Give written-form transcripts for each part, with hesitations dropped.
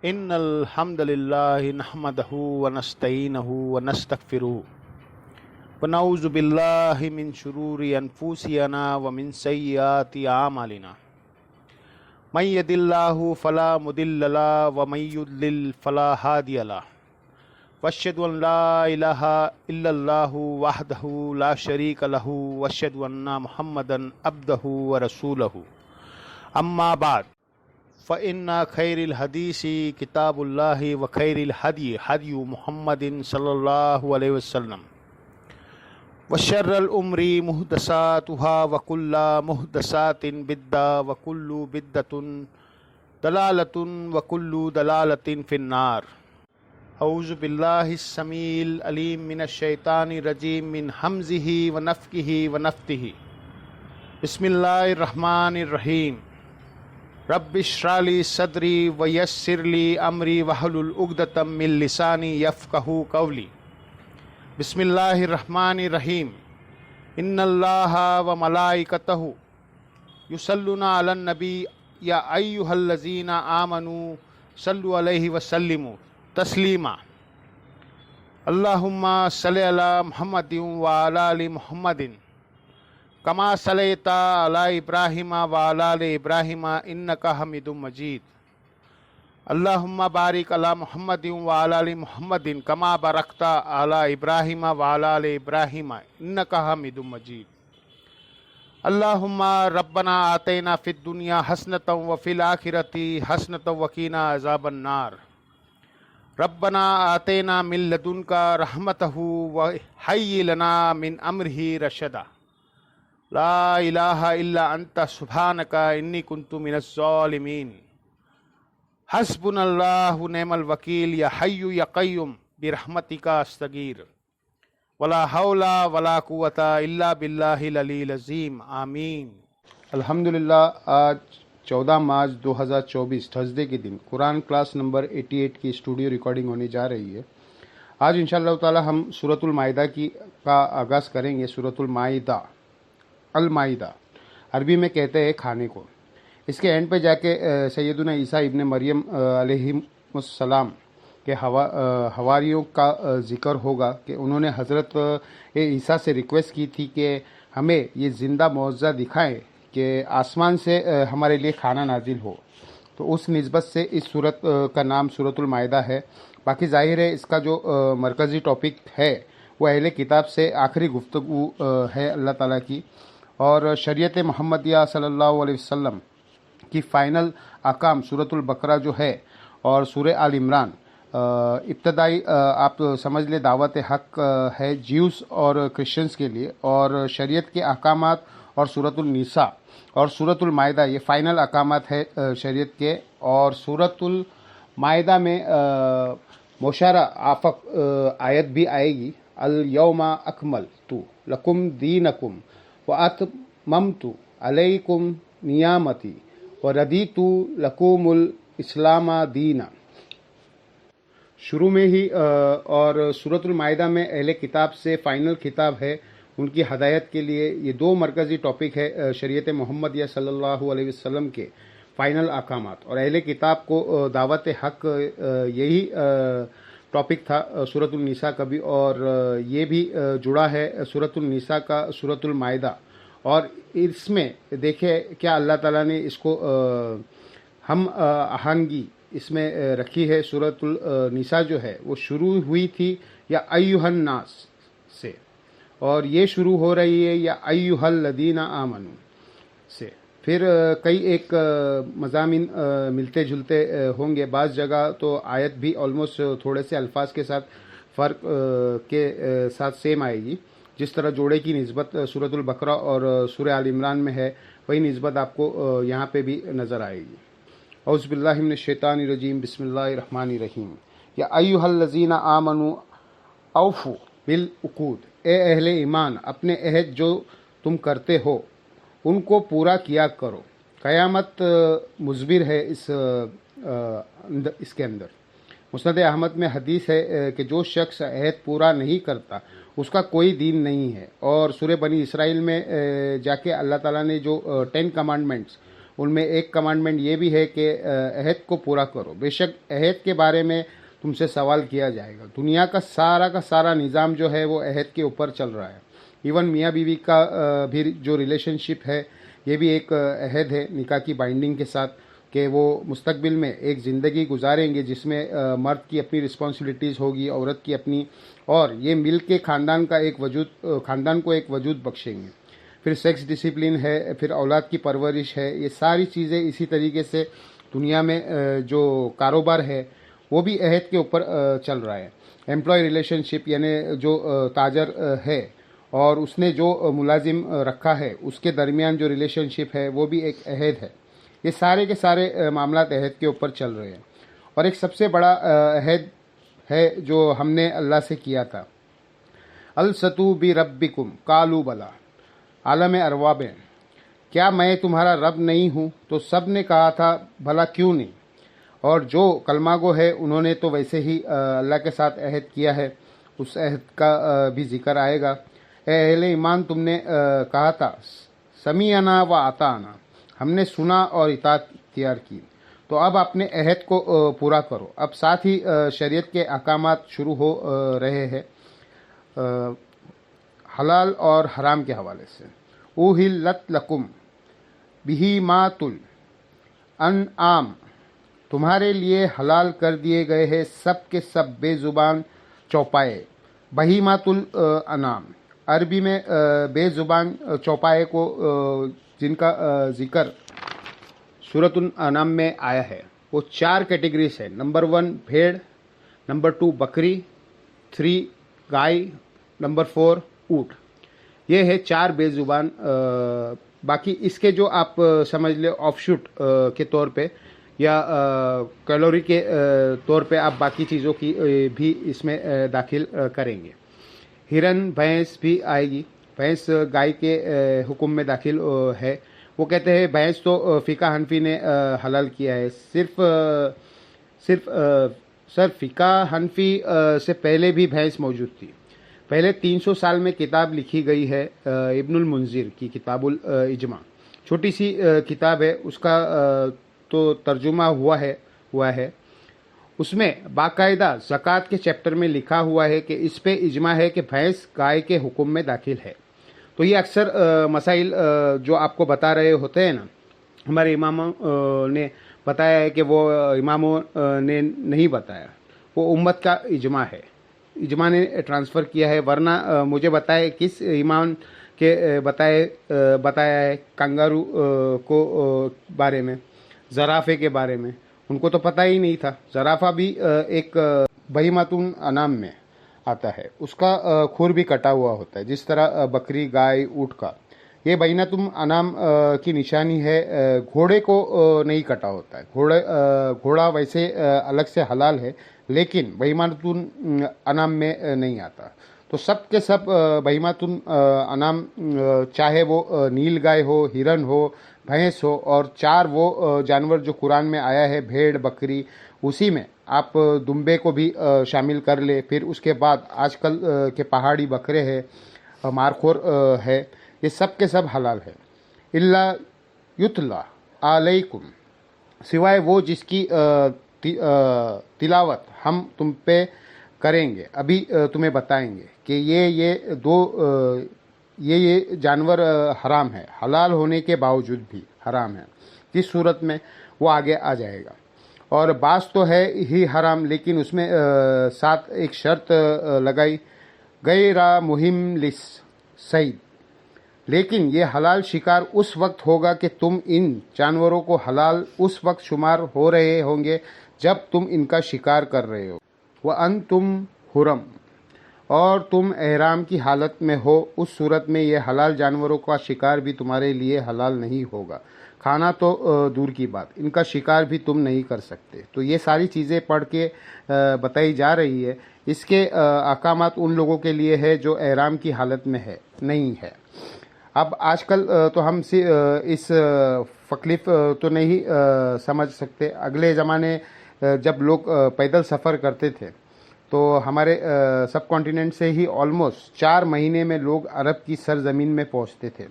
ان الحمد للہ نحمدہ ونستعینہ ونستغفرہ ونعوذ باللہ من شرور انفسنا ومن سیئات اعمالنا من یہد اللہ فلا مضل له ومن یضلل فلا ہادی له واشهد ان لا الہ الا اللہ وحدہ لا شریک له واشهد ان محمدا عبدہ ورسولہ اما بعد فإن خیر الحدیث کتاب اللہ وخیر الہدی ہدی محمد صلی اللہ علیہ وسلم وشر الامور محدثاتها وکل محدثات بدعۃ وکل بدعۃ ضلالۃ وکل ضلالۃ فی النار۔ اعوذ باللہ السمیع العلیم من الشیطان الرجیم من ہمزہ ونفخہ ونفثہ۔ بسم اللہ الرحمن الرحیم۔ رب اشرح لی صدری ویسر لی امری واحلل عقدۃ من لسانی یفقہوا قولی۔ بسم اللہ الرحمن الرحیم۔ ان اللہ وملائکتہ یصلون علی النبی یا ایھا الذین آمنوا صلوا علیہ وسلموا تسلیما۔ اللہم صل علی محمد وعلی آل محمد کما صلیت علی ابراہیم وعلی آل ابراہیم انک حمید مجید۔ اللہم بارک علی محمد وعلی آل محمد کما بارکت علی ابراہیم وعلی آل ابراہیم انک حمید مجید۔ اللہم ربنا آتینا فی الدنیا حسنۃ وفی الآخرۃ حسنۃ وقنا عذاب النار۔ ربنا آتینا من لدنک رحمتہ وہیئ لنا من امرہ رشدا۔ لا الہ الا انت سبحانک انی کنت من الظالمین۔ حسبنا اللہ ونعم الوکیل یا حی یا قیوم برحمتک استغیث ولا حول ولا قوۃ الا باللہ العلی العظیم آمین۔ الحمدللہ آج 14 مارچ 2024 تھرسڈے کے دن قرآن کلاس نمبر 88 کی اسٹوڈیو ریکارڈنگ ہونے جا رہی ہے۔ آج انشاءاللہ تعالی ہم سورۃ المائدہ کا آغاز کریں گے۔ سورۃ المائدہ، المائدہ عربی میں کہتے ہیں کھانے کو۔ اس کے اینڈ پہ جا کے سیدنا عیسیٰ ابن مریم علیہ السلام کے حواریوں کا ذکر ہوگا کہ انہوں نے حضرت عیسیٰ سے ریکویسٹ کی تھی کہ ہمیں یہ زندہ معجزہ دکھائیں کہ آسمان سے ہمارے لیے کھانا نازل ہو، تو اس نسبت سے اس سورت کا نام سورۃ المائدہ ہے۔ باقی ظاہر ہے اس کا جو مرکزی ٹاپک ہے وہ اہل کتاب سے آخری گفتگو ہے اللہ تعالیٰ کی، اور شریعت محمدیہ صلی اللہ علیہ وسلم کی فائنل احکام سورۃ البقرہ جو ہے اور سورہ آل عمران ابتدائی آپ سمجھ لیں دعوت حق ہے جیوز اور کرسچنز کے لیے، اور شریعت کے احکامات اور سورۃ النساء اور سورۃ المائدہ یہ فائنل احکامات ہے شریعت کے۔ اور سورۃ المائدہ میں مشارہ آفق آیت بھی آئے گی، الیوم اکملت لکم دینکم واتممت علیکم نعمتی وردیت لکم الاسلام دینا۔ شروع میں ہی اور سورۃ المائدہ میں اہل کتاب سے فائنل خطاب ہے، ان کی ہدایت کے لیے۔ یہ دو مرکزی ٹاپک ہے شریعت محمدیہ صلی اللہ علیہ وسلم کے فائنل احکامات، اور اہل کتاب کو دعوت حق یہی ٹاپک تھا سورۃ النساء کا بھی، اور یہ بھی جڑا ہے سورۃ النساء کا سورۃ المائدہ۔ اور اس میں دیکھیں کیا اللہ تعالیٰ نے اس کو ہم آہنگی اس میں رکھی ہے۔ سورۃ النساء جو ہے وہ شروع ہوئی تھی یا ایھا الناس سے، اور یہ شروع ہو رہی ہے یا ایھا الذین آمنوا سے۔ پھر کئی ایک مضامین ملتے جلتے ہوں گے، بعض جگہ تو آیت بھی آلموسٹ تھوڑے سے الفاظ کے ساتھ فرق کے ساتھ سیم آئے گی۔ جس طرح جوڑے کی نسبت سورۃ البقرہ اور سورہ آل عمران میں ہے، وہی نسبت آپ کو یہاں پہ بھی نظر آئے گی۔ اعوذ باللہ من الشیطان الرجیم، بسم اللہ الرحمن الرحیم۔ یا ایھا الذین آمنوا اوفوا بالعقود، اے اہل ایمان اپنے عہد جو تم کرتے ہو ان کو پورا کیا کرو۔ قیامت مضبر ہے اس کے اندر۔ مسند احمد میں حدیث ہے کہ جو شخص عہد پورا نہیں کرتا اس کا کوئی دین نہیں ہے۔ اور سورہ بنی اسرائیل میں جا کے اللہ تعالیٰ نے جو 10 کمانڈمنٹس ان میں ایک کمانڈمنٹ یہ بھی ہے کہ عہد کو پورا کرو. بے شک عہد کے بارے میں تم سے سوال کیا جائے گا. دنیا کا سارا نظام جو ہے وہ عہد کے اوپر چل رہا ہے. ایون میاں بیوی کا بھی جو ریلیشن شپ ہے یہ بھی ایک عہد ہے نکاح کی بائنڈنگ کے ساتھ کہ وہ مستقبل میں ایک زندگی گزاریں گے جس میں مرد کی اپنی رسپانسبلٹیز ہوگی، عورت کی اپنی، اور یہ مل کے خاندان کو ایک وجود بخشیں گے. پھر سیکس ڈسپلن ہے، پھر اولاد کی پرورش ہے. یہ ساری چیزیں اسی طریقے سے دنیا میں جو کاروبار ہے وہ بھی عہد کے اوپر چل رہا ہے. امپلائی ریلیشن شپ یعنی جو تاجر ہے اور اس نے جو ملازم رکھا ہے اس کے درمیان جو ریلیشن شپ ہے وہ بھی ایک عہد ہے. یہ سارے کے سارے معاملات عہد کے اوپر چل رہے ہیں. اور ایک سب سے بڑا عہد ہے جو ہم نے اللہ سے کیا تھا. الستو بربکم قالوا بلا. عالم ارواح میں کیا میں تمہارا رب نہیں ہوں؟ تو سب نے کہا تھا بھلا کیوں نہیں. اور جو کلمہ گو ہے انہوں نے تو ویسے ہی اللہ کے ساتھ عہد کیا ہے، اس عہد کا بھی ذکر آئے گا. اے اہل ایمان، تم نے کہا تھا سمیعنا و اطعنا، ہم نے سنا اور اطاعت اختیار کی. تو اب اپنے عہد کو پورا کرو. اب ساتھ ہی شریعت کے احکامات شروع ہو رہے ہیں حلال اور حرام کے حوالے سے. اوہلت لکم بہیمات الانعام، تمہارے لیے حلال کر دیے گئے ہیں سب کے سب بے زبان چوپائے. بہیمات الانعام عربی میں بے زبان چوپائے کو جن کا ذکر سورۃ الانعام میں آیا ہے وہ 4 کیٹیگریز ہیں. نمبر 1 بھیڑ، نمبر 2 بکری، 3 گائے، نمبر 4 اونٹ. یہ ہے 4 بے زبان. باقی اس کے جو آپ سمجھ لیں آف شوٹ کے طور پہ یا کیلوری کے طور پہ آپ باقی چیزوں کی بھی اس میں داخل کریں گے. ہرن، بھینس بھی آئے گی. بھینس گائے کے حکم میں داخل ہے. وہ کہتے ہیں بھینس تو فقہ حنفی نے حلال کیا ہے. صرف سر فقہ حنفی سے پہلے بھی بھینس موجود تھی. پہلے 300 سال میں کتاب لکھی گئی ہے ابن المنذر کی کتاب الاجماع. چھوٹی سی کتاب ہے، اس کا تو ترجمہ ہوا ہے. اس میں باقاعدہ زکوٰۃ کے چیپٹر میں لکھا ہوا ہے کہ اس پہ اجماع ہے کہ بھینس گائے کے حکم میں داخل ہے. تو یہ اکثر مسائل جو آپ کو بتا رہے ہوتے ہیں نا، ہمارے اماموں نے بتایا ہے کہ وہ اماموں نے نہیں بتایا، وہ امت کا اجماع ہے، اجماع نے ٹرانسفر کیا ہے. ورنہ مجھے بتائے کس امام کے بتایا ہے کنگارو کو بارے میں، زرافے کے بارے میں، ان کو تو پتہ ہی نہیں تھا. زرافہ بھی ایک بہیمۃ الانعام میں آتا ہے، اس کا کھور بھی کٹا ہوا ہوتا ہے جس طرح بکری، گائے، اونٹ کا. یہ بہیمۃ الانعام کی نشانی ہے. گھوڑے کو نہیں کٹا ہوتا ہے. گھوڑا ویسے الگ سے حلال ہے لیکن بہیمۃ الانعام میں نہیں آتا. تو سب کے سب بہیمۃ الانعام، چاہے وہ نیل گائے ہو، ہرن ہو، بھینس ہو، اور 4 وہ جانور جو قرآن میں آیا ہے بھیڑ، بکری، اسی میں آپ دمبے کو بھی شامل کر لے. پھر اس کے بعد آج کل کے پہاڑی بکرے ہیں، مارخور ہے، یہ سب کے سب حلال ہے. الا یتلا علیکم، سوائے وہ جس کی تلاوت ہم تم پہ کریں گے، ابھی تمہیں بتائیں گے کہ یہ جانور حرام ہے، حلال ہونے کے باوجود بھی حرام ہے. کس صورت میں وہ آگے آ جائے گا. اور بعض تو ہے ہی حرام لیکن اس میں ساتھ ایک شرط لگائی، غیر مہم للصید، لیکن یہ حلال شکار اس وقت ہوگا کہ تم ان جانوروں کو حلال اس وقت شمار ہو رہے ہوں گے جب تم ان کا شکار کر رہے ہو. وَأَنْتُمْ حُرُمٌ، اور تم احرام کی حالت میں ہو، اس صورت میں یہ حلال جانوروں کا شکار بھی تمہارے لیے حلال نہیں ہوگا. کھانا تو دور کی بات، ان کا شکار بھی تم نہیں کر سکتے. تو یہ ساری چیزیں پڑھ کے بتائی جا رہی ہے. اس کے احکامات ان لوگوں کے لیے ہے جو احرام کی حالت میں نہیں ہے. اب آج کل تو ہم اس تکلیف تو نہیں سمجھ سکتے. اگلے زمانے جب لوگ پیدل سفر کرتے تھے تو ہمارے سب کانٹیننٹ سے ہی آلموسٹ 4 مہینے میں لوگ عرب کی سرزمین میں پہنچتے تھے.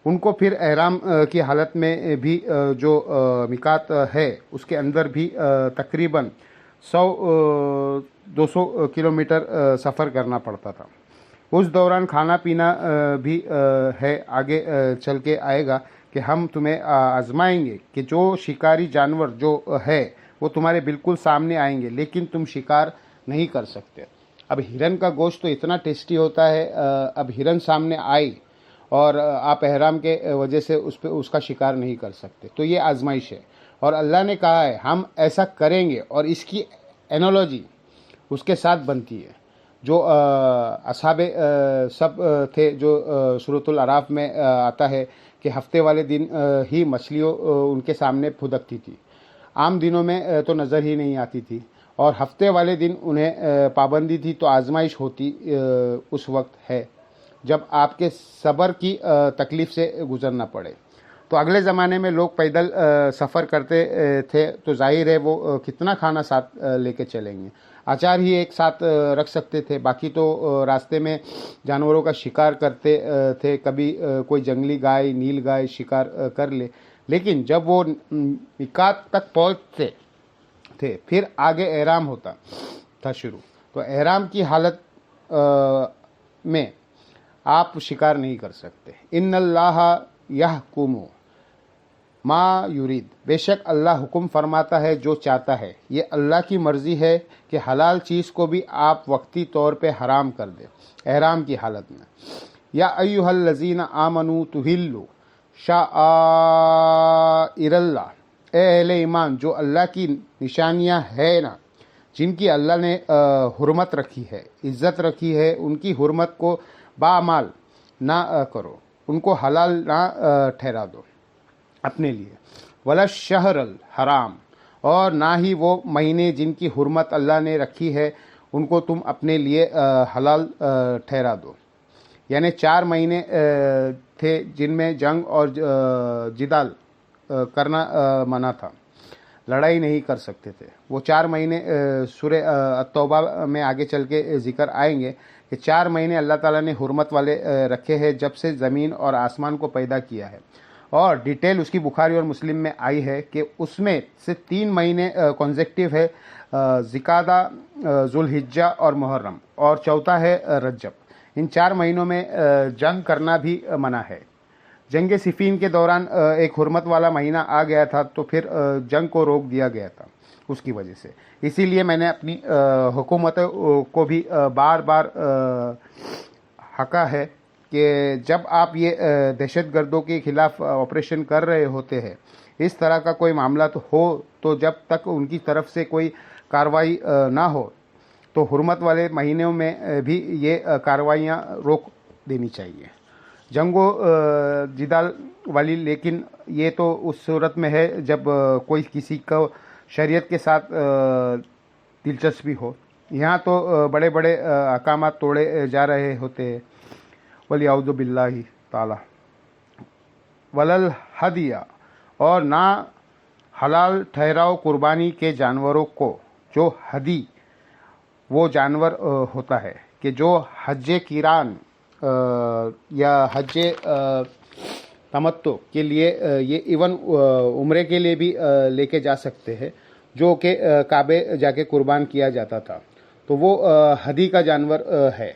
ان کو پھر احرام کی حالت میں بھی جو میقات ہے اس کے اندر بھی تقریباً 200 کلومیٹر سفر کرنا پڑتا تھا۔ اس دوران کھانا پینا بھی ہے، آگے چل کے آئے گا کہ ہم تمہیں آزمائیں گے کہ جو شکاری جانور جو ہے وہ تمہارے بالکل سامنے آئیں گے لیکن تم شکار نہیں کر سکتے۔ اب ہرن کا گوشت تو اتنا ٹیسٹی ہوتا ہے، اب ہرن سامنے آئی اور آپ احرام کے وجہ سے اس کا شکار نہیں کر سکتے، تو یہ آزمائش ہے۔ اور اللہ نے کہا ہے ہم ایسا کریں گے، اور اس کی اینالوجی اس کے ساتھ بنتی ہے جو اصحاب سب تھے، جو سورۃ الاعراف میں آتا ہے کہ ہفتے والے دن ہی مچھلیوں ان کے سامنے پھدکتی تھی، عام دنوں میں تو نظر ہی نہیں آتی تھی، اور ہفتے والے دن انہیں پابندی تھی، تو آزمائش ہوتی اس وقت ہے جب آپ کے صبر کی تکلیف سے گزرنا پڑے۔ تو اگلے زمانے میں لوگ پیدل سفر کرتے تھے، تو ظاہر ہے وہ کتنا کھانا ساتھ لے کے چلیں گے، اچار ہی ایک ساتھ رکھ سکتے تھے، باقی تو راستے میں جانوروں کا شکار کرتے تھے، کبھی کوئی جنگلی گائے، نیل گائے شکار کر لے، لیکن جب وہ میقات تک پہنچتے تھے پھر آگے احرام ہوتا تھا شروع، تو احرام کی حالت میں آپ شکار نہیں کر سکتے۔ ان اللہ یحکم ما یرید، بے شک اللہ حکم فرماتا ہے جو چاہتا ہے، یہ اللہ کی مرضی ہے کہ حلال چیز کو بھی آپ وقتی طور پہ حرام کر دیں احرام کی حالت میں۔ یا ایھا الذین آمنوا تحلوا شعائر اللہ، اے اہل ایمان جو اللہ کی نشانیاں ہیں نا، جن کی اللہ نے حرمت رکھی ہے، عزت رکھی ہے، ان کی حرمت کو باعمال نہ کرو، ان کو حلال نہ ٹھہرا دو اپنے لیے۔ ولا الشہر الحرام، اور نہ ہی وہ مہینے جن کی حرمت اللہ نے رکھی ہے ان کو تم اپنے لیے حلال ٹھہرا دو، یعنی 4 مہینے تھے جن میں جنگ اور جدال کرنا منع تھا، لڑائی نہیں کر سکتے تھے۔ وہ 4 مہینے سورہ التوبہ میں آگے چل کے ذکر آئیں گے کہ 4 مہینے اللہ تعالیٰ نے حرمت والے رکھے ہیں جب سے زمین اور آسمان کو پیدا کیا ہے، اور ڈیٹیل اس کی بخاری اور مسلم میں آئی ہے کہ اس میں سے 3 مہینے کنزیکٹیو ہے، ذوالقعدہ، ذوالحجہ اور محرم، اور چوتھا ہے رجب۔ ان 4 مہینوں میں جنگ کرنا بھی منع ہے۔ جنگ صفین کے دوران ایک حرمت والا مہینہ آ گیا تھا، تو پھر جنگ کو روک دیا گیا تھا اس کی وجہ سے۔ اسی لیے میں نے اپنی حکومت کو بھی بار بار حکا ہے کہ جب آپ یہ دہشت گردوں کے خلاف آپریشن کر رہے ہوتے ہیں، اس طرح کا کوئی معاملہ ہو، تو جب تک ان کی طرف سے کوئی کارروائی نہ ہو تو حرمت والے مہینوں میں بھی یہ کارروائیاں روک دینی چاہیے، جنگ و جدال والی۔ لیکن یہ تو اس صورت میں ہے جب کوئی کسی کو شریعت کے ساتھ دلچسپی ہو، یہاں تو بڑے بڑے احکامات توڑے جا رہے ہوتے ہیں، وَلِیَعُوذُ بِاللَّہِ تعالی۔ وَلَلْحَدْیَ، اور نہ حلال ٹھہراؤ قربانی کے جانوروں کو، جو ہدی وہ جانور ہوتا ہے کہ جو حج قران یا حج تمتع کے لیے، یہ ایون عمرے کے لیے بھی لے کے جا سکتے ہیں، جو کہ کعبے جا کے قربان کیا جاتا تھا، تو وہ ہدی کا جانور ہے۔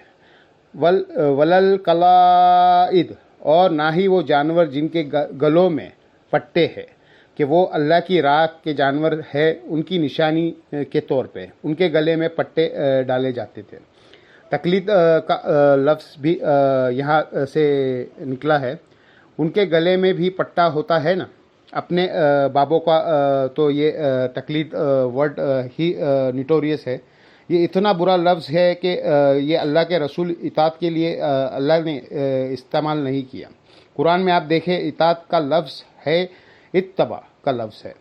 وللقلائد، اور نہ ہی وہ جانور جن کے گلوں میں پٹے ہیں کہ وہ اللہ کی راہ کے جانور ہے، ان کی نشانی کے طور پہ ان کے گلے میں پٹے ڈالے جاتے تھے۔ تقلید کا لفظ بھی یہاں سے نکلا ہے، ان کے گلے میں بھی پٹا ہوتا ہے نا، اپنے بابوں کا تو یہ تقلید ورڈ ہی نوٹوریس ہے، یہ اتنا برا لفظ ہے کہ یہ اللہ کے رسول اطاعت کے لیے اللہ نے استعمال نہیں کیا۔ قرآن میں آپ دیکھیں اطاعت کا لفظ ہے، اتباع کا لفظ ہے،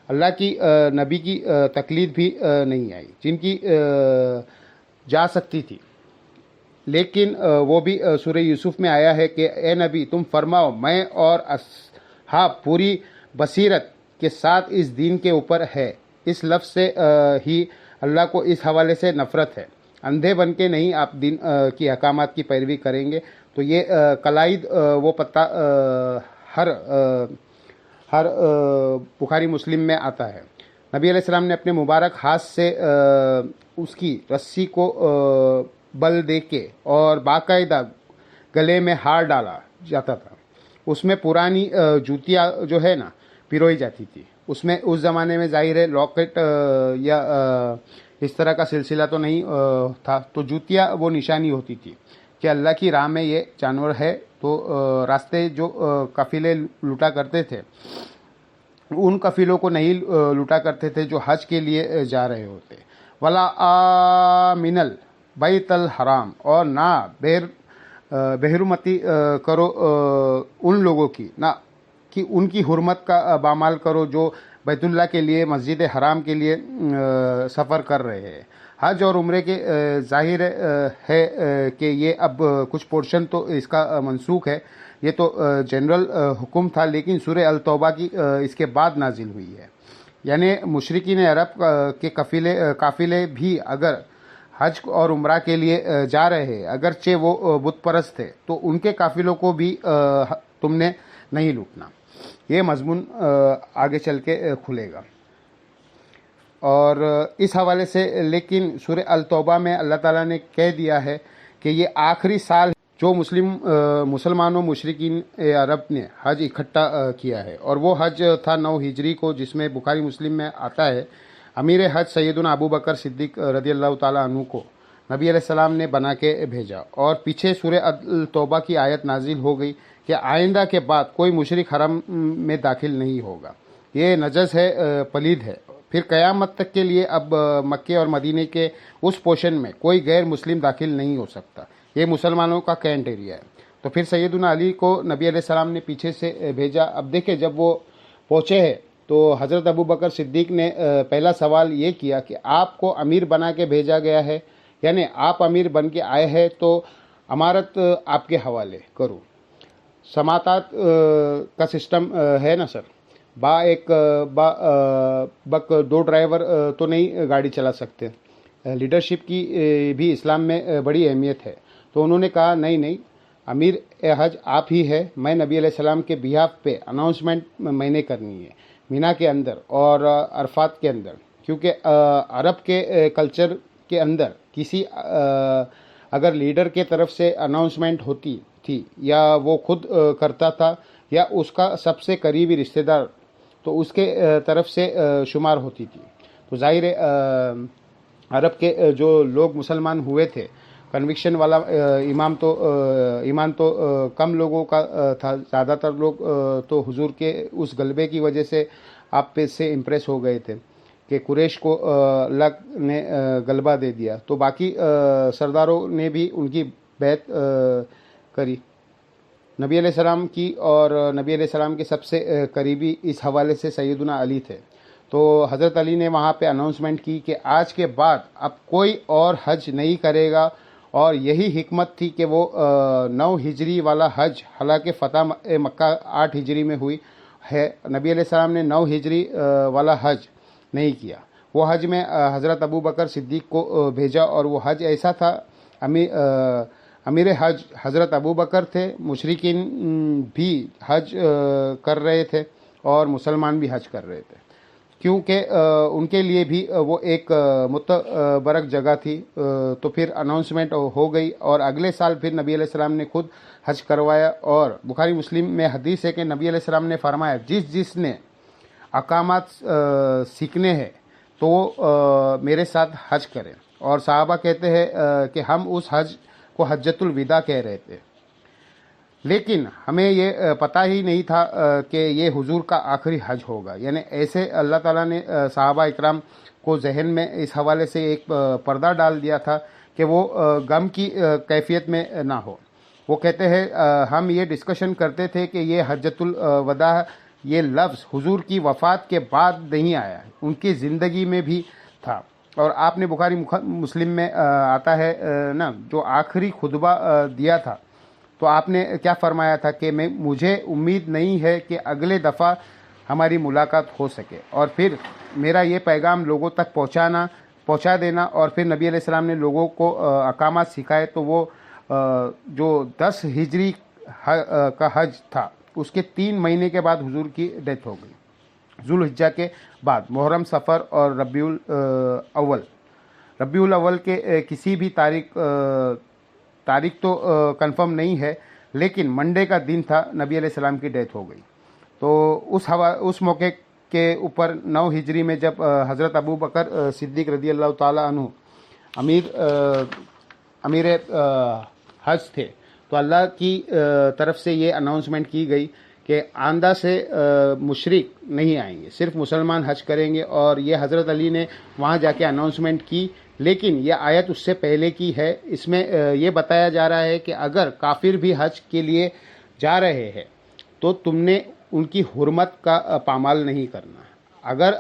اللہ کی نبی کی تقلید بھی نہیں آئی، جن کی جا سکتی تھی، لیکن وہ بھی سورہ یوسف میں آیا ہے کہ اے نبی تم فرماؤ میں اور اصحاب پوری بصیرت کے ساتھ اس دین کے اوپر ہے۔ اس لفظ سے ہی اللہ کو اس حوالے سے نفرت ہے، اندھے بن کے نہیں آپ دین کی احکامات کی پیروی کریں گے تو یہ قلائد وہ پتہ ہر بخاری مسلم میں آتا ہے. نبی علیہ السلام نے اپنے مبارک ہاتھ سے اس کی رسی کو بل دے کے اور باقاعدہ گلے میں ہار ڈالا جاتا تھا. اس میں پرانی جوتیاں جو ہے نا پروئی جاتی تھی. اس میں اس زمانے میں ظاہر ہے لاکٹ یا اس طرح کا سلسلہ تو نہیں تھا، تو جوتیاں وہ نشانی ہوتی تھی کہ اللہ کی راہ میں یہ جانور ہے. تو راستے جو قافلے لوٹا کرتے تھے ان قافلوں کو نہیں لوٹا کرتے تھے جو حج کے لیے جا رہے ہوتے. ولا آمن البیت الحرام، اور نہ بحرمتی کرو ان لوگوں کی، نہ کہ ان کی حرمت کا بامال کرو جو بیت اللہ کے لیے مسجد حرام کے لیے سفر کر رہے ہیں. حج اور عمرے کے ظاہر ہے کہ یہ اب کچھ پورشن تو اس کا منسوخ ہے. یہ تو جنرل حکم تھا، لیکن سورہ التوبہ کی اس کے بعد نازل ہوئی ہے. یعنی مشرکین عرب کے قافلے بھی اگر حج اور عمرہ کے لیے جا رہے ہیں، اگرچہ وہ بت پرست تھے، تو ان کے قافلوں کو بھی تم نے نہیں لوٹنا. یہ مضمون آگے چل کے کھلے گا. اور اس حوالے سے لیکن سورہ التوبہ میں اللہ تعالیٰ نے کہہ دیا ہے کہ یہ آخری سال جو مسلمانوں مشرکین عرب نے حج اکٹھا کیا ہے، اور وہ حج تھا 9 ہجری کو، جس میں بخاری مسلم میں آتا ہے امیر حج سیدنا ابو بکر صدیق رضی اللہ تعالیٰ عنہ کو نبی علیہ السلام نے بنا کے بھیجا. اور پیچھے سورہ التوبہ کی آیت نازل ہو گئی کہ آئندہ کے بعد کوئی مشرک حرم میں داخل نہیں ہوگا، یہ نجس ہے، پلید ہے. پھر قیامت تک کے لیے اب مکے اور مدینے کے اس پورشن میں کوئی غیر مسلم داخل نہیں ہو سکتا. یہ مسلمانوں کا کینٹ ایریا ہے. تو پھر سیدنا علی کو نبی علیہ السلام نے پیچھے سے بھیجا. اب دیکھیں جب وہ پہنچے ہیں تو حضرت ابو بکر صدیق نے پہلا سوال یہ کیا کہ آپ کو امیر بنا کے بھیجا گیا ہے، یعنی آپ امیر بن کے آئے ہیں تو امارت آپ کے حوالے کرو. سماعتات کا سسٹم ہے نا سر، بک 2 ڈرائیور تو نہیں گاڑی چلا سکتے. لیڈرشپ کی بھی اسلام میں بڑی اہمیت ہے. تو انہوں نے کہا نہیں، امیر حج آپ ہی ہے. میں نبی علیہ السلام کے بیہاف پہ اناؤنسمنٹ میں نے کرنی ہے مینا کے اندر اور عرفات کے اندر، کیونکہ عرب کے کلچر کے اندر کسی اگر لیڈر کے طرف سے اناؤنسمنٹ ہوتی تھی یا وہ خود کرتا تھا یا اس کا سب سے قریبی رشتہ دار، تو اس کے طرف سے شمار ہوتی تھی. تو ظاہر عرب کے جو لوگ مسلمان ہوئے تھے، کنوکشن والا ایمان تو کم لوگوں کا تھا. زیادہ تر لوگ تو حضور کے اس غلبے کی وجہ سے آپ پہ سے امپریس ہو گئے تھے کہ قریش کو اللہ نے غلبہ دے دیا. تو باقی سرداروں نے بھی ان کی بیعت کری نبی علیہ السلام کی، اور نبی علیہ السلام کے سب سے قریبی اس حوالے سے سیدنا علی تھے. تو حضرت علی نے وہاں پہ اناؤنسمنٹ کی کہ آج کے بعد اب کوئی اور حج نہیں کرے گا. اور یہی حکمت تھی کہ وہ 9 ہجری والا حج، حالانکہ فتح مکہ 8 ہجری میں ہوئی ہے، نبی علیہ السلام نے 9 ہجری والا حج نہیں کیا. وہ حج میں حضرت ابو بکر صدیق کو بھیجا، اور وہ حج ایسا تھا، امیر حج حضرت ابو بکر تھے. مشرکین بھی حج کر رہے تھے اور مسلمان بھی حج کر رہے تھے، کیونکہ ان کے لیے بھی وہ ایک متبرک جگہ تھی. تو پھر اناؤنسمنٹ ہو گئی، اور اگلے سال پھر نبی علیہ السلام نے خود حج کروایا. اور بخاری مسلم میں حدیث ہے کہ نبی علیہ السلام نے فرمایا جس نے احکامات سیکھنے ہیں تو وہ میرے ساتھ حج کریں. اور صحابہ کہتے ہیں کہ ہم اس حج کو حجۃ الوداع کہہ رہے تھے، لیکن ہمیں یہ پتہ ہی نہیں تھا کہ یہ حضور کا آخری حج ہوگا. یعنی ایسے اللہ تعالیٰ نے صحابہ اکرام کو ذہن میں اس حوالے سے ایک پردہ ڈال دیا تھا کہ وہ غم کی کیفیت میں نہ ہو. وہ کہتے ہیں ہم یہ ڈسکشن کرتے تھے کہ یہ حجۃ الوداع، یہ لفظ حضور کی وفات کے بعد نہیں آیا، ان کی زندگی میں بھی تھا. اور آپ نے بخاری مسلم میں آتا ہے نا جو آخری خطبہ دیا تھا، تو آپ نے کیا فرمایا تھا کہ مجھے امید نہیں ہے کہ اگلے دفعہ ہماری ملاقات ہو سکے. اور پھر میرا یہ پیغام لوگوں تک پہنچا دینا. اور پھر نبی علیہ السلام نے لوگوں کو احکامات سکھائے. تو وہ جو 10 ہجری کا حج تھا اس کے 3 مہینے کے بعد حضور کی ڈیتھ ہو گئی، ذوالحجہ کے بعد، محرم، سفر اور ربیع الاول کے کسی بھی تاریخ تو کنفرم نہیں ہے، لیکن منڈے کا دن تھا نبی علیہ السلام کی ڈیتھ ہو گئی۔ تو اس موقع کے اوپر 9 ہجری میں جب حضرت ابو بکر صدیق رضی اللہ تعالی عنہ امیر حج تھے، تو اللہ کی طرف سے یہ اناؤنسمنٹ کی گئی کہ آئندہ سے مشرک نہیں آئیں گے، صرف مسلمان حج کریں گے، اور یہ حضرت علی نے وہاں جا کے اناؤنسمنٹ کی۔ لیکن یہ آیت اس سے پہلے کی ہے، اس میں یہ بتایا جا رہا ہے کہ اگر کافر بھی حج کے لیے جا رہے ہیں تو تم نے ان کی حرمت کا پامال نہیں کرنا۔ اگر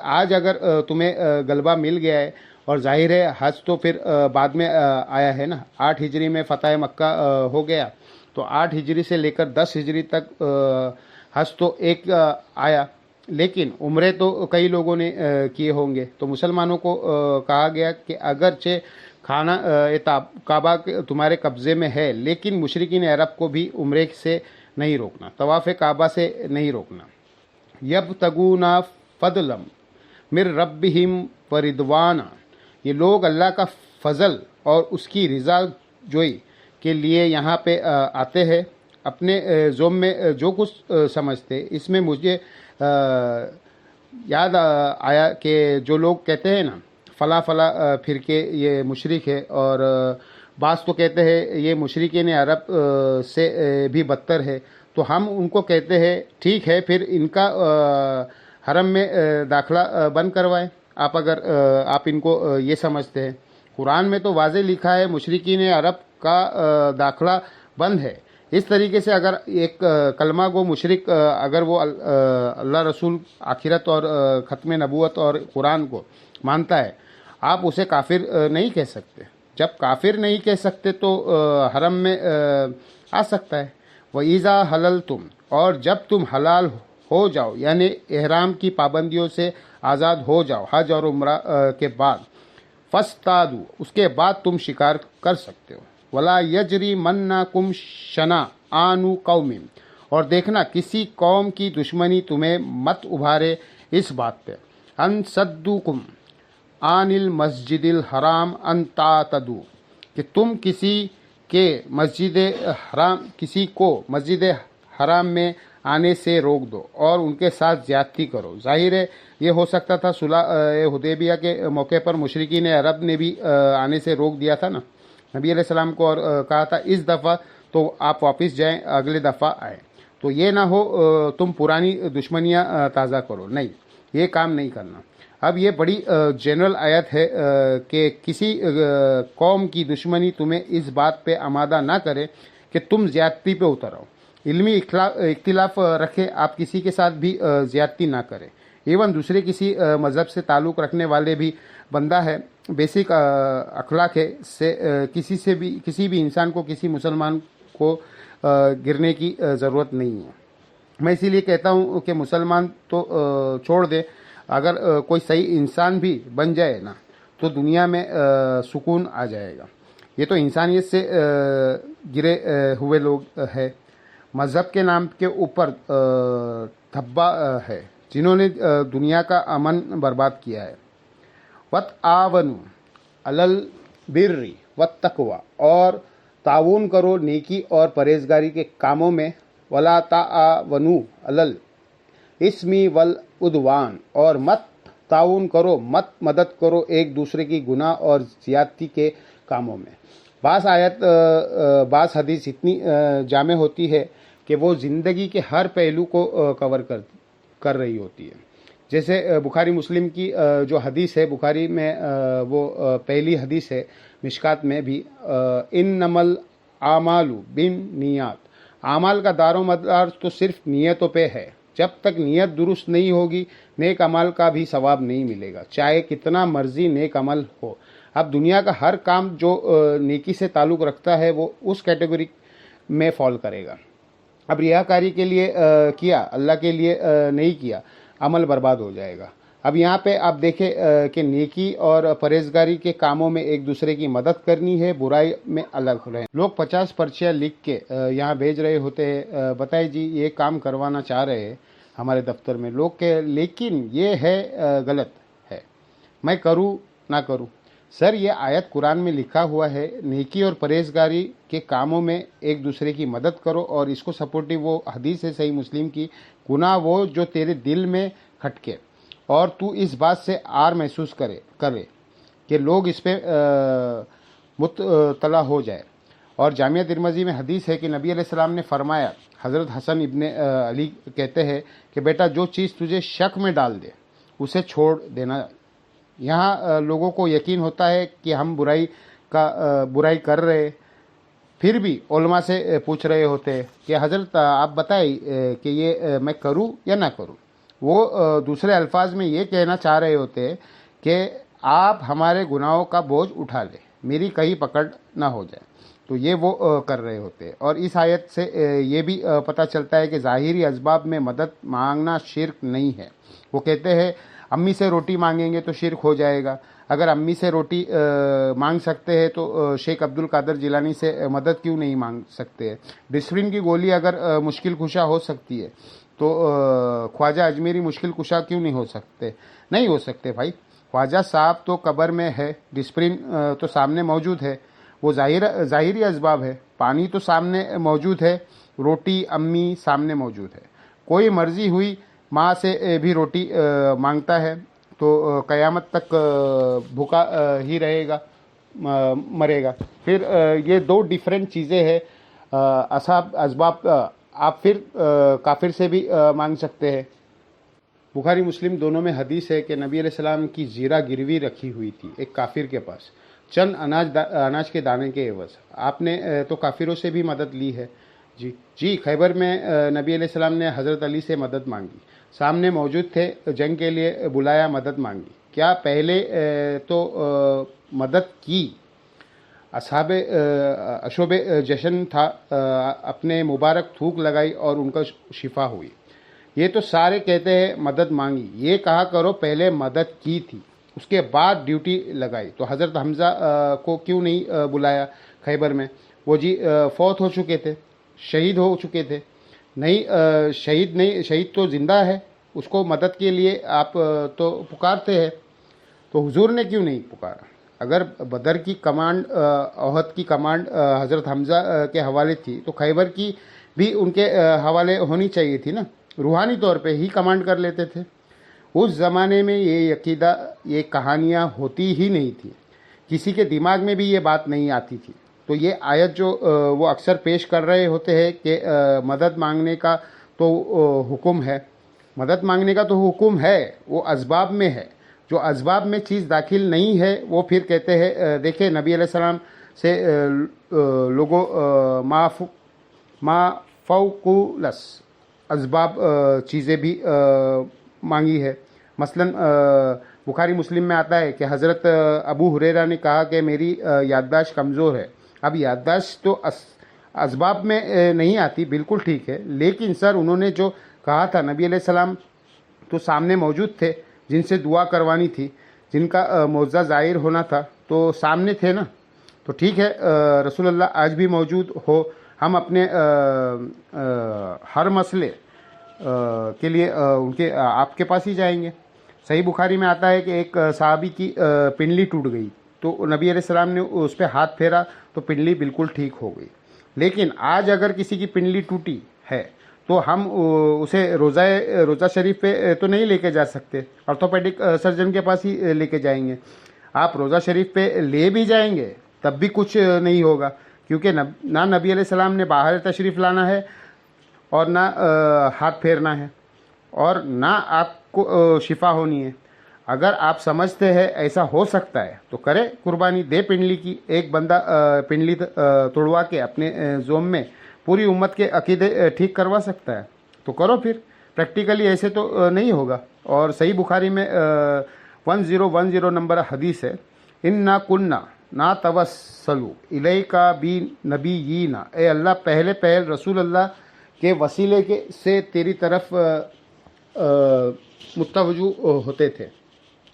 تمہیں غلبہ مل گیا ہے، اور ظاہر ہے حج تو پھر بعد میں آیا ہے نا، 8 ہجری میں فتح مکہ ہو گیا، تو 8 ہجری سے لے کر 10 ہجری تک حج تو ایک آیا، لیکن عمرے تو کئی لوگوں نے کیے ہوں گے۔ تو مسلمانوں کو کہا گیا کہ اگرچہ خانہ کعبہ تمہارے قبضے میں ہے، لیکن مشرکین عرب کو بھی عمرے سے نہیں روکنا، طواف کعبہ سے نہیں روکنا۔ یبتغون فضلا من ربہم ورضوانا، یہ لوگ اللہ کا فضل اور اس کی رضا جوئی کے لیے یہاں پہ آتے ہیں، اپنے ذوق میں جو کچھ سمجھتے۔ اس میں مجھے یاد آیا کہ جو لوگ کہتے ہیں نا فلاں فرقے یہ مشرک ہے، اور بعض تو کہتے ہیں یہ مشرکین عرب سے بھی بدتر ہے، تو ہم ان کو کہتے ہیں ٹھیک ہے، پھر ان کا حرم میں داخلہ بند کروائیں، اگر آپ ان کو یہ سمجھتے ہیں۔ قرآن میں تو واضح لکھا ہے مشرکین عرب کا داخلہ بند ہے۔ اس طریقے سے اگر ایک کلمہ گو مشرک اگر وہ اللہ رسول، آخرت اور ختم نبوت اور قرآن کو مانتا ہے، آپ اسے کافر نہیں کہہ سکتے۔ جب کافر نہیں کہہ سکتے تو حرم میں آ سکتا ہے۔ وَإِذَا حَلَلْتُمْ، اور جب تم حلال ہو جاؤ، یعنی احرام کی پابندیوں سے آزاد ہو جاؤ حج اور عمرہ کے بعد، فَاسْتَادُوا، اس کے بعد تم شکار کر سکتے ہو۔ وَلَا يَجْرِمَنَّكُمْ شَنَآنُ قَوْمٍ، اور دیکھنا کسی قوم کی دشمنی تمہیں مت ابھارے اس بات پہ، ان صدوکم عن المسجد الحرام ان تعتدوا، کہ تم کسی کو مسجد حرام میں آنے سے روک دو اور ان کے ساتھ زیادتی کرو۔ ظاہر ہے یہ ہو سکتا تھا صلح حدیبیہ کے موقع پر مشرکین عرب نے بھی آنے سے روک دیا تھا نا نبی علیہ السلام کو، اور کہا تھا اس دفعہ تو آپ واپس جائیں، اگلے دفعہ آئیں۔ تو یہ نہ ہو تم پرانی دشمنیاں تازہ کرو، نہیں، یہ کام نہیں کرنا۔ اب یہ بڑی جنرل آیت ہے کہ کسی قوم کی دشمنی تمہیں اس بات پہ آمادہ نہ کرے کہ تم زیادتی پہ اتر آؤ۔ علمی اختلاف رکھے، آپ کسی کے ساتھ بھی زیادتی نہ کریں۔ ایون دوسرے کسی مذہب سے تعلق رکھنے والے بھی بندہ ہے، بیسک اخلاق ہے، کسی بھی انسان کو، کسی مسلمان کو گرنے کی ضرورت نہیں ہے۔ میں اسی لیے کہتا ہوں کہ مسلمان تو چھوڑ دے، اگر کوئی صحیح انسان بھی بن جائے نا تو دنیا میں سکون آ جائے گا۔ یہ تو انسانیت سے گرے ہوئے لوگ ہیں، مذہب کے نام کے اوپر دھبا ہے، جنہوں نے دنیا کا امن برباد کیا ہے۔ وَتَعَاوَنُوا عَلَى الْبِرِّ وَالتَّقْوَىٰ، اور تعاون کرو نیکی اور پرہیزگاری کے کاموں میں۔ وَلَا تَعَاوَنُوا عَلَى الْإِثْمِ وَالْعُدْوَانِ، اور مت تعاون کرو، مت مدد کرو ایک دوسرے کی گناہ اور زیادتی کے کاموں میں۔ بعض حدیث اتنی جامع ہوتی ہے کہ وہ زندگی کے ہر پہلو کو کور کر رہی ہوتی ہے۔ جیسے بخاری مسلم کی جو حدیث ہے، بخاری میں وہ پہلی حدیث ہے، مشکات میں بھی، انما الاعمال بالنیات، اعمال کا دار و مدار تو صرف نیتوں پہ ہے۔ جب تک نیت درست نہیں ہوگی، نیک عمل کا بھی ثواب نہیں ملے گا، چاہے کتنا مرضی نیک عمل ہو۔ اب دنیا کا ہر کام جو نیکی سے تعلق رکھتا ہے وہ اس کیٹیگری میں فال کرے گا۔ اب ریاکاری کے لیے کیا، اللہ کے لیے نہیں کیا، عمل برباد ہو جائے گا۔ اب یہاں پہ آپ دیکھیں کہ نیکی اور پرہیزگاری کے کاموں میں ایک دوسرے کی مدد کرنی ہے، برائی میں الگ رہیں۔ لوگ 50 پرچیاں لکھ کے یہاں بھیج رہے ہوتے ہیں، بتائیں جی یہ کام کروانا چاہ رہے ہیں ہمارے دفتر میں لوگ کہ لیکن یہ ہے غلط ہے، میں کروں نہ کروں۔ سر یہ آیت قرآن میں لکھا ہوا ہے، نیکی اور پرہیزگاری کے کاموں میں ایک دوسرے کی مدد کرو، اور اس کو سپورٹیو وہ حدیث ہے صحیح مسلم کی، گناہ وہ جو تیرے دل میں کھٹکے اور تو اس بات سے عار محسوس کرے کہ لوگ اس پہ مطلع ہو جائے۔ اور جامعہ ترمذی میں حدیث ہے کہ نبی علیہ السلام نے فرمایا، حضرت حسن ابن علی کہتے ہیں کہ بیٹا جو چیز تجھے شک میں ڈال دے اسے چھوڑ دینا۔ یہاں لوگوں کو یقین ہوتا ہے کہ ہم برائی کر رہے، پھر بھی علماء سے پوچھ رہے ہوتے کہ حضرت آپ بتائیں کہ یہ میں کروں یا نہ کروں۔ وہ دوسرے الفاظ میں یہ کہنا چاہ رہے ہوتے کہ آپ ہمارے گناہوں کا بوجھ اٹھا لیں، میری کہیں پکڑ نہ ہو جائے، تو یہ وہ کر رہے ہوتے۔ اور اس آیت سے یہ بھی پتہ چلتا ہے کہ ظاہری اسباب میں مدد مانگنا شرک نہیں ہے۔ وہ کہتے ہیں امی سے روٹی مانگیں گے تو شرک ہو جائے گا، اگر امی سے روٹی مانگ سکتے ہیں تو شیخ عبد القادر جیلانی سے مدد کیوں نہیں مانگ سکتے؟ ڈسپرین کی گولی اگر مشکل کشا ہو سکتی ہے تو خواجہ اجمیری مشکل کشا کیوں نہیں ہو سکتے؟ نہیں ہو سکتے بھائی، خواجہ صاحب تو قبر میں ہے، ڈسپرین تو سامنے موجود ہے، وہ ظاہری اسباب ہے، پانی تو سامنے موجود ہے، روٹی امی سامنے موجود ہے۔ کوئی مرضی ہوئی ماں سے بھی روٹی مانگتا ہے تو قیامت تک بھوکا ہی رہے گا، مرے گا۔ پھر یہ دو ڈیفرنٹ چیزیں ہیں۔ اسباب آپ پھر کافر سے بھی مانگ سکتے ہیں۔ بخاری مسلم دونوں میں حدیث ہے کہ نبی علیہ السلام کی زیرہ گروی رکھی ہوئی تھی ایک کافر کے پاس چند اناج کے دانے کے عوض۔ آپ نے تو کافروں سے بھی مدد لی ہے۔ جی خیبر میں نبی علیہ السلام نے حضرت علی سے مدد مانگی، سامنے موجود تھے، جنگ کے لیے بلایا، مدد مانگی، کیا پہلے تو مدد کی؟ اصحاب اشوب جشن تھا، اپنے مبارک تھوک لگائی اور ان کا شفا ہوئی۔ یہ تو سارے کہتے ہیں مدد مانگی، یہ کہا کرو پہلے مدد کی تھی اس کے بعد ڈیوٹی لگائی۔ تو حضرت حمزہ کو کیوں نہیں بلایا خیبر میں؟ وہ فوت ہو چکے تھے، شہید ہو چکے تھے۔ نہیں شہید تو زندہ ہے، اس کو مدد کے لیے آپ تو پکارتے ہیں، تو حضور نے کیوں نہیں پکارا؟ اگر بدر کی کمانڈ، احد کی کمانڈ حضرت حمزہ کے حوالے تھی تو خیبر کی بھی ان کے حوالے ہونی چاہیے تھی نا، روحانی طور پہ ہی کمانڈ کر لیتے تھے۔ اس زمانے میں یہ عقیدہ، یہ کہانیاں ہوتی ہی نہیں تھی، کسی کے دماغ میں بھی یہ بات نہیں آتی تھی۔ تو یہ آیت جو وہ اکثر پیش کر رہے ہوتے ہیں کہ مدد مانگنے کا تو حکم ہے، مدد مانگنے کا تو حکم ہے، وہ اسباب میں ہے۔ جو اسباب میں چیز داخل نہیں ہے وہ پھر کہتے ہیں، دیکھیں نبی علیہ السلام سے لوگوں ما فوقلس اسباب چیزیں بھی مانگی ہے۔ مثلا بخاری مسلم میں آتا ہے کہ حضرت ابو ہریرہ نے کہا کہ میری یادداشت کمزور ہے۔ اب یادداشت تو اسباب میں نہیں آتی، بالکل ٹھیک ہے، لیکن سر انہوں نے جو کہا تھا، نبی علیہ السلام تو سامنے موجود تھے، جن سے دعا کروانی تھی، جن کا معجزہ ظاہر ہونا تھا، تو سامنے تھے نا۔ تو ٹھیک ہے، رسول اللہ آج بھی موجود ہو، ہم اپنے ہر مسئلے کے لیے ان کے آپ کے پاس ہی جائیں گے۔ صحیح بخاری میں آتا ہے کہ ایک صحابی کی پنڈلی ٹوٹ گئی تو نبی علیہ السلام نے اس پہ ہاتھ پھیرا تو پنڈلی بالکل ٹھیک ہو گئی۔ لیکن آج اگر کسی کی پنڈلی ٹوٹی ہے تو ہم اسے روضہ شریف پہ تو نہیں لے کے جا سکتے، آرتھوپیڈک سرجن کے پاس ہی لے کے جائیں گے۔ آپ روضہ شریف پہ لے بھی جائیں گے تب بھی کچھ نہیں ہوگا، کیونکہ نہ نبی علیہ السلام نے باہر تشریف لانا ہے اور نہ ہاتھ پھیرنا ہے، اور نہ آپ کو شفا ہونی ہے۔ اگر آپ سمجھتے ہیں ایسا ہو سکتا ہے تو کرے قربانی، دے پنڈلی کی۔ ایک بندہ پنڈلی توڑوا کے اپنے زوم میں پوری امت کے عقیدے ٹھیک کروا سکتا ہے تو کرو پھر۔ پریکٹیکلی ایسے تو نہیں ہوگا۔ اور صحیح بخاری میں 1010 نمبر حدیث ہے، اِنَّا كُنَّا نَتَوَسَّلُ إِلَيْكَ بِنَبِيِّنَا، اے اللہ پہل رسول اللہ کے وسیلے سے تیری طرف متوجہ ہوتے تھے.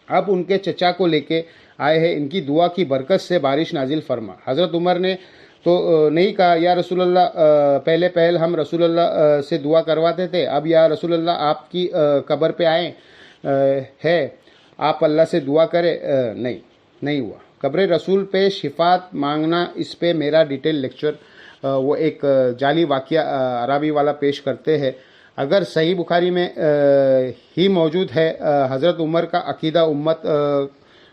اب ان کے چچا کو لے کے آئے ہیں, ان کی دعا کی برکت سے بارش نازل فرما. حضرت عمر نے تو نہیں کہا یا رسول اللہ, پہلے ہم رسول اللہ سے دعا کرواتے تھے, اب یا رسول اللہ آپ کی قبر پہ آئے ہے, آپ اللہ سے دعا کرے. نہیں ہوا. قبر رسول پہ شفاعت مانگنا, اس پہ میرا ڈیٹیل لیکچر وہ ایک جعلی واقعہ عربی والا پیش کرتے ہیں. اگر صحیح بخاری میں ہی موجود ہے, حضرت عمر کا عقیدہ امت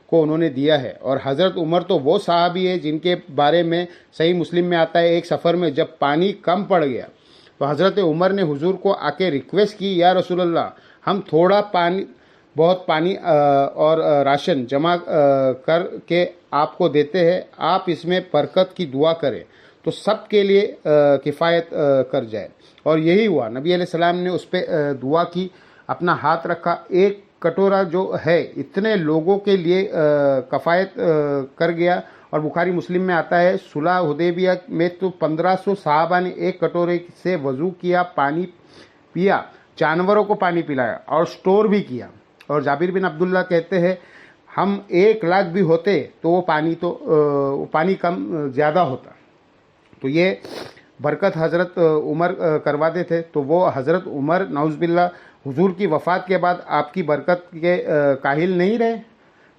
کو انہوں نے دیا ہے. اور حضرت عمر تو وہ صحابی ہے جن کے بارے میں صحیح مسلم میں آتا ہے, ایک سفر میں جب پانی کم پڑ گیا تو حضرت عمر نے حضور کو آ کے ریکویسٹ کی, یا رسول اللہ ہم تھوڑا بہت پانی اور راشن جمع کر کے آپ کو دیتے ہیں, آپ اس میں برکت کی دعا کریں تو سب کے لیے کفایت کر جائے. اور یہی ہوا. نبی علیہ السلام نے اس پہ دعا کی, اپنا ہاتھ رکھا, ایک کٹورا جو ہے اتنے لوگوں کے لیے کفایت کر گیا. اور بخاری مسلم میں آتا ہے صلح حدیبیہ میں تو 1500 صحابہ نے ایک کٹورے سے وضو کیا, پانی پیا, جانوروں کو پانی پلایا اور سٹور بھی کیا. اور جابر بن عبداللہ کہتے ہیں ہم 1 لاکھ بھی ہوتے تو وہ پانی کم زیادہ ہوتا. تو یہ برکت حضرت عمر کرواتے تھے. تو وہ حضرت عمر نعوذ باللہ حضور کی وفات کے بعد آپ کی برکت کے کاہل نہیں رہے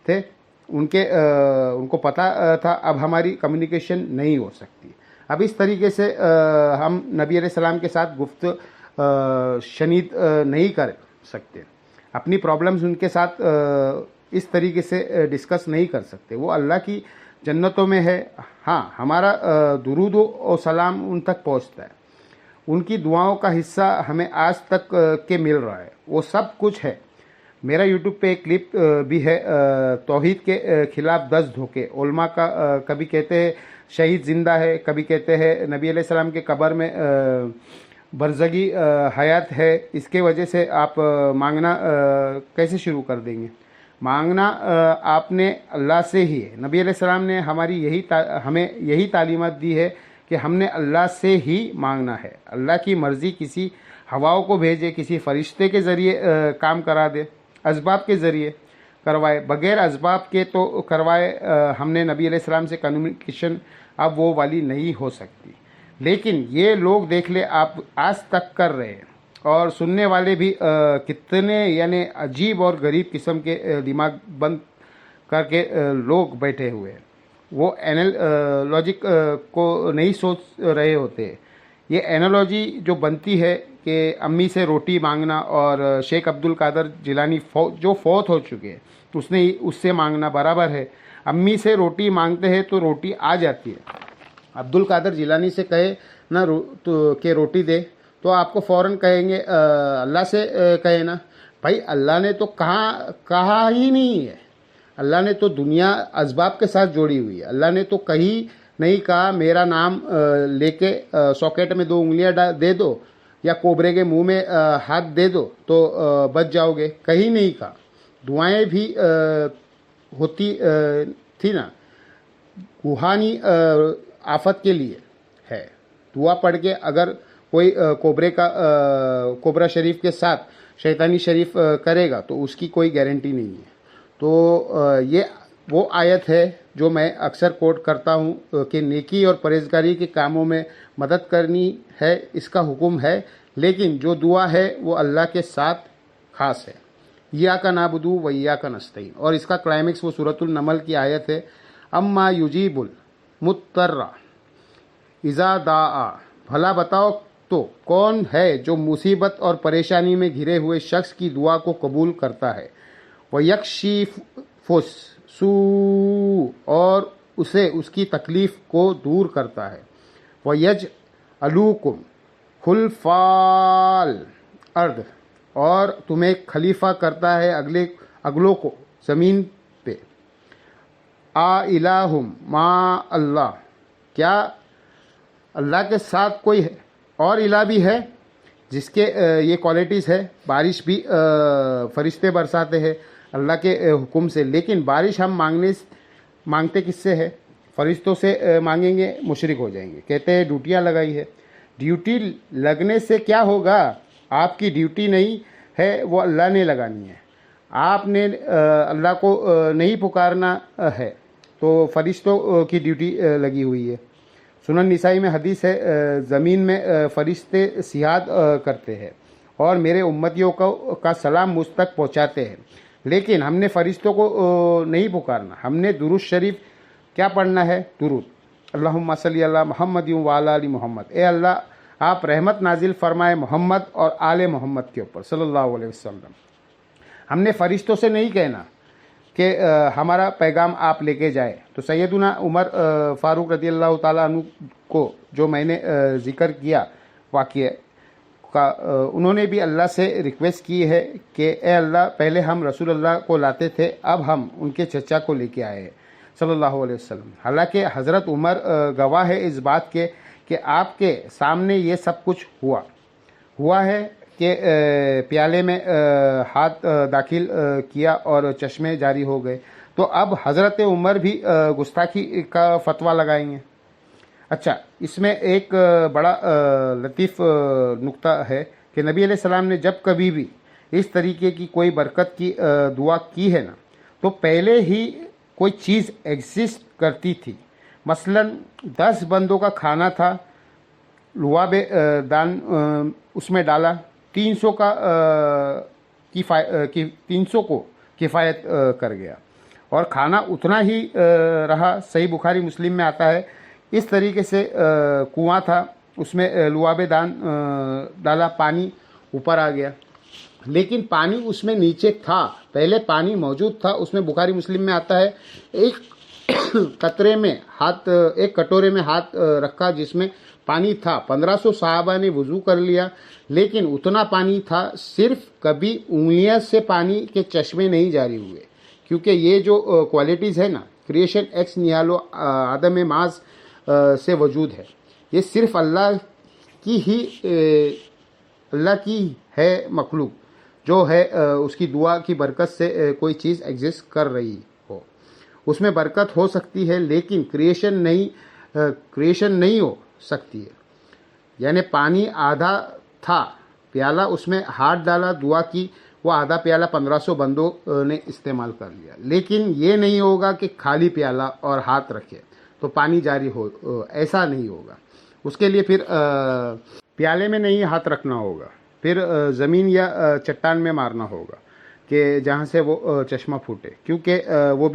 تھے. ان کو پتہ تھا اب ہماری کمیونیکیشن نہیں ہو سکتی. اب اس طریقے سے ہم نبی علیہ السلام کے ساتھ گفت شنید نہیں کر سکتے, اپنی پرابلمز ان کے ساتھ اس طریقے سے ڈسکس نہیں کر سکتے. وہ اللہ کی جنتوں میں ہے. ہاں, ہمارا درود و سلام ان تک پہنچتا ہے, ان کی دعاؤں کا حصہ ہمیں آج تک کے مل رہا ہے. وہ سب کچھ ہے. میرا یوٹیوب پہ ایک کلپ بھی ہے, توحید کے خلاف 10 دھوکے. علماء کا کبھی کہتے ہیں شہید زندہ ہے, کبھی کہتے ہیں نبی علیہ السلام کے قبر میں برزگی حیات ہے, اس کے وجہ سے آپ مانگنا کیسے شروع کر دیں گے. مانگنا آپ نے اللہ سے ہی ہے. نبی علیہ السلام نے ہمیں یہی تعلیمات دی ہے کہ ہم نے اللہ سے ہی مانگنا ہے. اللہ کی مرضی کسی ہواؤں کو بھیجے, کسی فرشتے کے ذریعے کام کرا دے, اسباب کے ذریعے کروائے, بغیر اسباب کے تو کروائے. ہم نے نبی علیہ السلام سے کمیونیکیشن اب وہ والی نہیں ہو سکتی. لیکن یہ لوگ دیکھ لے آپ آج تک کر رہے ہیں, اور سننے والے بھی کتنے یعنی عجیب اور غریب قسم کے دماغ بند کر کے لوگ بیٹھے ہوئے ہیں. وہ اینالوجک کو نہیں سوچ رہے ہوتے. یہ اینالوجی جو بنتی ہے کہ امی سے روٹی مانگنا, اور شیخ عبد القادر جیلانی جو فوت ہو چکے ہیں اس سے مانگنا برابر ہے. امی سے روٹی مانگتے ہیں تو روٹی آ جاتی ہے. عبد القادر جیلانی سے کہے نا کہ روٹی دے تو آپ کو فوراً کہیں گے اللہ سے کہے نا. بھائی اللہ نے تو کہا ہی نہیں ہے. اللہ نے تو دنیا اسباب کے ساتھ جوڑی ہوئی ہے. اللہ نے تو کہیں نہیں کہا میرا نام لے کے ساکٹ میں 2 انگلیاں دے دو یا کوبرے کے منہ میں ہاتھ دے دو تو بچ جاؤ گے. کہیں نہیں کہا. دعائیں بھی ہوتی تھی نا, روحانی آفت کے لیے ہے. دعا پڑھ کے اگر کوئی کوبرا شریف کے ساتھ شیطانی شریف کرے گا تو اس کی کوئی گارنٹی نہیں ہے. تو یہ وہ آیت ہے جو میں اکثر کوٹ کرتا ہوں کہ نیکی اور پرہیزگاری کے کاموں میں مدد کرنی ہے, اس کا حکم ہے. لیکن جو دعا ہے وہ اللہ کے ساتھ خاص ہے. ایاک نعبد و ایاک نستعین. اور اس کا کلائمیکس وہ سورۃ النمل کی آیت ہے, اما یجیب المضطر اذا دعا. بھلا بتاؤ تو کون ہے جو مصیبت اور پریشانی میں گھرے ہوئے شخص کی دعا کو قبول کرتا ہے. وَيَكْشِفُ السُّوءَ. اور اسے اس کی تکلیف کو دور کرتا ہے. وَيَجْعَلُكُمْ خُلَفَاءَ الْأَرْضِ. اور تمہیں خلیفہ کرتا ہے اگلوں کو زمین پہ. الہم ما اللہ. کیا اللہ کے ساتھ کوئی ہے اور الہ بھی ہے جس کے یہ کوالٹیز ہے. بارش بھی فرشتے برساتے ہیں اللہ کے حکم سے, لیکن بارش ہم مانگتے کس سے ہے؟ فرشتوں سے مانگیں گے مشرک ہو جائیں گے. کہتے ہیں ڈیوٹیاں لگائی ہے. ڈیوٹی لگنے سے کیا ہوگا؟ آپ کی ڈیوٹی نہیں ہے وہ اللہ نے لگانی ہے. آپ نے اللہ کو نہیں پکارنا ہے تو فرشتوں کی ڈیوٹی لگی ہوئی ہے. سنن نسائی میں حدیث ہے زمین میں فرشتے سیاحت کرتے ہیں اور میرے امتیوں کا سلام مجھ تک پہنچاتے ہیں، لیکن ہم نے فرشتوں کو نہیں پکارنا. ہم نے درود شریف کیا پڑھنا ہے؟ درود اللہم صلی علی محمد وعلی آل محمد. اے اللہ آپ رحمت نازل فرمائے محمد اور آل محمد کے اوپر صلی اللہ علیہ وسلم. ہم نے فرشتوں سے نہیں کہنا کہ ہمارا پیغام آپ لے کے جائے. تو سیدنا عمر فاروق رضی اللہ تعالیٰ عنہ کو جو میں نے ذکر کیا واقعہ کا، انہوں نے بھی اللہ سے ریکویسٹ کی ہے کہ اے اللہ پہلے ہم رسول اللہ کو لاتے تھے، اب ہم ان کے چچا کو لے کے آئے ہیں صلی اللہ علیہ وسلم. حالانکہ حضرت عمر گواہ ہے اس بات کے کہ آپ کے سامنے یہ سب کچھ ہوا ہے کہ پیالے میں ہاتھ داخل کیا اور چشمے جاری ہو گئے. تو اب حضرت عمر بھی گستاخی کا فتویٰ لگائیں گے. اچھا، اس میں ایک بڑا لطیف نقطہ ہے کہ نبی علیہ السلام نے جب کبھی بھی اس طریقے کی کوئی برکت کی دعا کی ہے نا، تو پہلے ہی کوئی چیز ایگزسٹ کرتی تھی. مثلا 10 بندوں کا کھانا تھا، لعاب دان اس میں ڈالا، 300 کو کفایت کر گیا اور کھانا اتنا ہی رہا. صحیح بخاری مسلم میں آتا ہے اس طریقے سے کنواں تھا، اس میں لعاب دان ڈالا، پانی اوپر آ گیا، لیکن پانی اس میں نیچے تھا، پہلے پانی موجود تھا. اس میں بخاری مسلم میں آتا ہے ایک کٹورے میں ہاتھ رکھا جس میں پانی تھا. 1500 صحابہ نے وضو کر لیا، لیکن اتنا پانی تھا، صرف کبھی انگلیاں سے پانی کے چشمے نہیں جاری ہوئے. کیونکہ یہ جو کوالٹیز ہے نا، کریشن ایکس نیہالو عدم ماز سے وجود ہے، یہ صرف اللہ کی ہے مخلوق جو ہے اس کی دعا کی برکت سے کوئی چیز ایگزسٹ کر رہی ہو. اس میں برکت ہو سکتی ہے لیکن کریشن نہیں ہو سکتی ہے. یعنی پانی آدھا تھا پیالہ، اس میں ہاتھ ڈالا، دعا کی، وہ آدھا پیالہ 1500 بندوں نے استعمال کر لیا. لیکن یہ نہیں ہوگا کہ خالی پیالہ اور ہاتھ رکھے تو پانی جاری ہو، ایسا نہیں ہوگا. اس کے لیے پھر پیالے میں نہیں ہاتھ رکھنا ہوگا، پھر زمین یا چٹان میں مارنا ہوگا کہ جہاں سے وہ چشمہ پھوٹے، کیونکہ وہ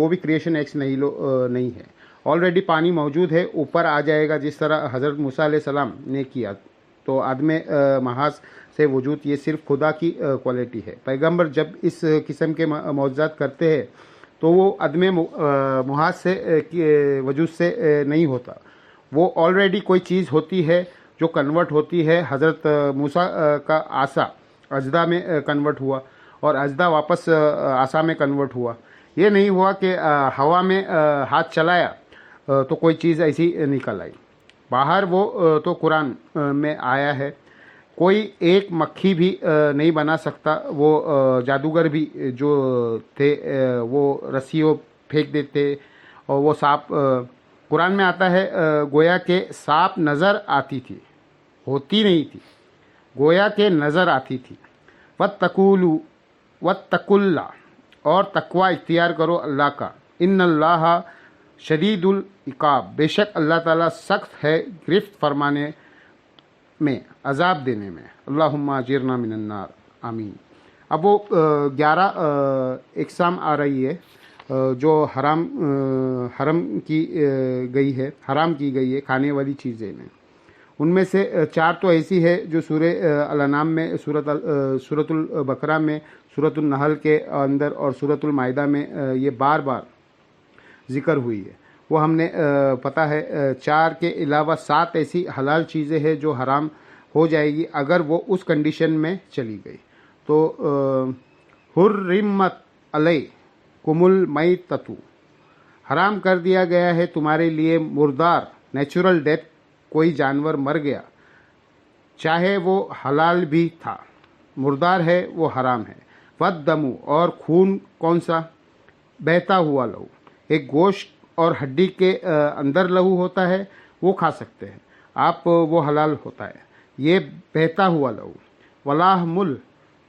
بھی کریشن ایکس نہیں ہے. آلریڈی پانی موجود ہے، اوپر آ جائے گا جس طرح حضرت موسیٰ علیہ السلام نے کیا. تو عدم محاذ سے وجود یہ صرف خدا کی کوالٹی ہے. پیغمبر جب اس قسم کے معجزات کرتے ہیں تو وہ عدم محاذ سے وجود سے نہیں ہوتا، وہ آلریڈی کوئی چیز ہوتی ہے جو کنورٹ ہوتی ہے. حضرت موسیٰ کا عصا اژدہا میں کنورٹ ہوا اور اژدہا واپس عصا میں کنورٹ ہوا. یہ نہیں ہوا کہ ہوا میں ہاتھ چلایا تو کوئی چیز ایسی نکل آئی. باہر وہ تو قرآن میں آیا ہے، کوئی ایک مکھی بھی نہیں بنا سکتا. وہ جادوگر بھی جو تھے وہ رسیوں پھینک دیتے اور وہ سانپ، قرآن میں آتا ہے گویا کہ سانپ نظر آتی تھی، ہوتی نہیں تھی، گویا کہ نظر آتی تھی. واتقوا اللہ، اور تقوی اختیار کرو اللہ کا. ان اللہ شدید العقاب، بے شک اللہ تعالیٰ سخت ہے گرفت فرمانے میں، عذاب دینے میں. اللہم اجرنا من النار، آمین. اب وہ 11 اقسام آ رہی ہے جو حرام کی گئی ہے کھانے والی چیزیں میں. ان میں سے 4 تو ایسی ہے جو سورہ الانعام میں، سورۃ البقرہ میں، سورۃ النحل کے اندر اور سورۃ المائدہ میں یہ بار بار ذکر ہوئی ہے. وہ ہم نے پتہ ہے 4 کے علاوہ 7 ایسی حلال چیزیں ہیں جو حرام ہو جائے گی اگر وہ اس کنڈیشن میں چلی گئی. تو حرمت علیکم المیتۃ، حرام کر دیا گیا ہے تمہارے لیے مردار، نیچرل ڈیتھ، کوئی جانور مر گیا چاہے وہ حلال بھی تھا، مردار ہے وہ حرام ہے. والدم، اور خون کون سا؟ بہتا ہوا لہو. ایک گوشت اور ہڈی کے اندر لہو ہوتا ہے وہ کھا سکتے ہیں آپ، وہ حلال ہوتا ہے. یہ بہتا ہوا لہو. ولحم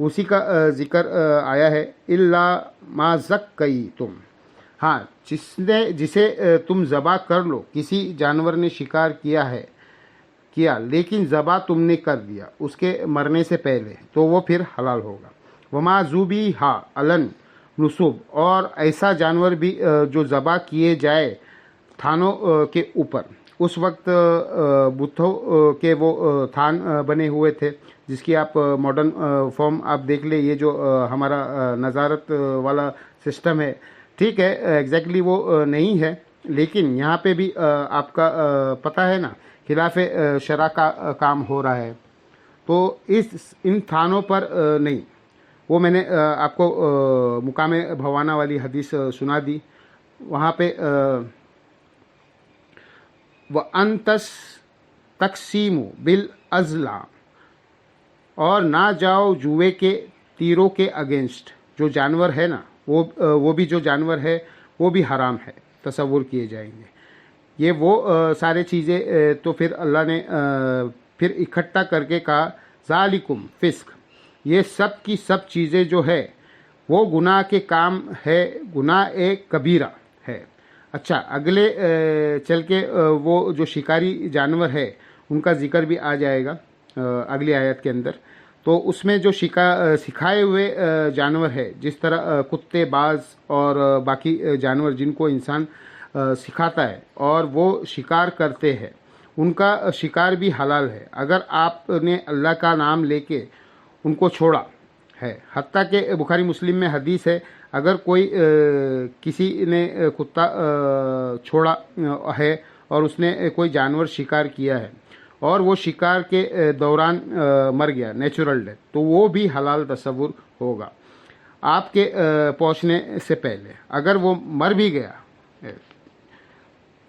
اسی کا ذکر آیا ہے الا ما زکیتم، ہاں جسے تم ذبح کر لو، کسی جانور نے شکار کیا لیکن ذبح تم نے کر دیا اس کے مرنے سے پہلے تو وہ پھر حلال ہوگا۔ وما ذبیحا علن نصب، اور ایسا جانور بھی جو ذبح کیے جائے تھانوں کے اوپر، اس وقت بتوں کے وہ تھان بنے ہوئے تھے جس کی آپ ماڈرن فارم آپ دیکھ لیں، یہ جو ہمارا نظارت والا سسٹم ہے، ٹھیک ہے ایگزیکٹلی وہ نہیں ہے، لیکن یہاں پہ بھی آپ کا پتہ ہے نا خلاف شرع کا کام ہو رہا ہے، تو ان تھانوں پر نہیں۔ وہ میں نے آپ کو مقام بھوانا والی حدیث سنا دی، وہاں پہ وَأَن تَقْسِیمُوا بِالْأَزْلَامِ، اور نہ جاؤ جوئے کے تیروں کے اگینسٹ، جو جانور ہے نا وہ بھی جو جانور ہے وہ بھی حرام ہے، تصور کیے جائیں گے۔ یہ وہ سارے چیزیں تو پھر اللہ نے پھر اکٹھا کر کے کہا ذالکم فسق، یہ سب کی سب چیزیں جو ہے وہ گناہ کے کام ہے، گناہ ایک کبیرہ ہے۔ اچھا اگلے چل کے وہ جو شکاری جانور ہے ان کا ذکر بھی آ جائے گا اگلی آیت کے اندر، تو اس میں جو سکھائے ہوئے جانور ہے، جس طرح کتے، باز اور باقی جانور جن کو انسان سکھاتا ہے اور وہ شکار کرتے ہیں، ان کا شکار بھی حلال ہے اگر آپ نے اللہ کا نام لے کے ان کو چھوڑا ہے۔ حتیٰ کہ بخاری مسلم میں حدیث ہے، اگر کوئی کسی نے کتا چھوڑا ہے اور اس نے کوئی جانور شکار کیا ہے اور وہ شکار کے دوران مر گیا، نیچرل ڈیتھ، تو وہ بھی حلال تصور ہوگا آپ کے پہنچنے سے پہلے۔ اگر وہ مر بھی گیا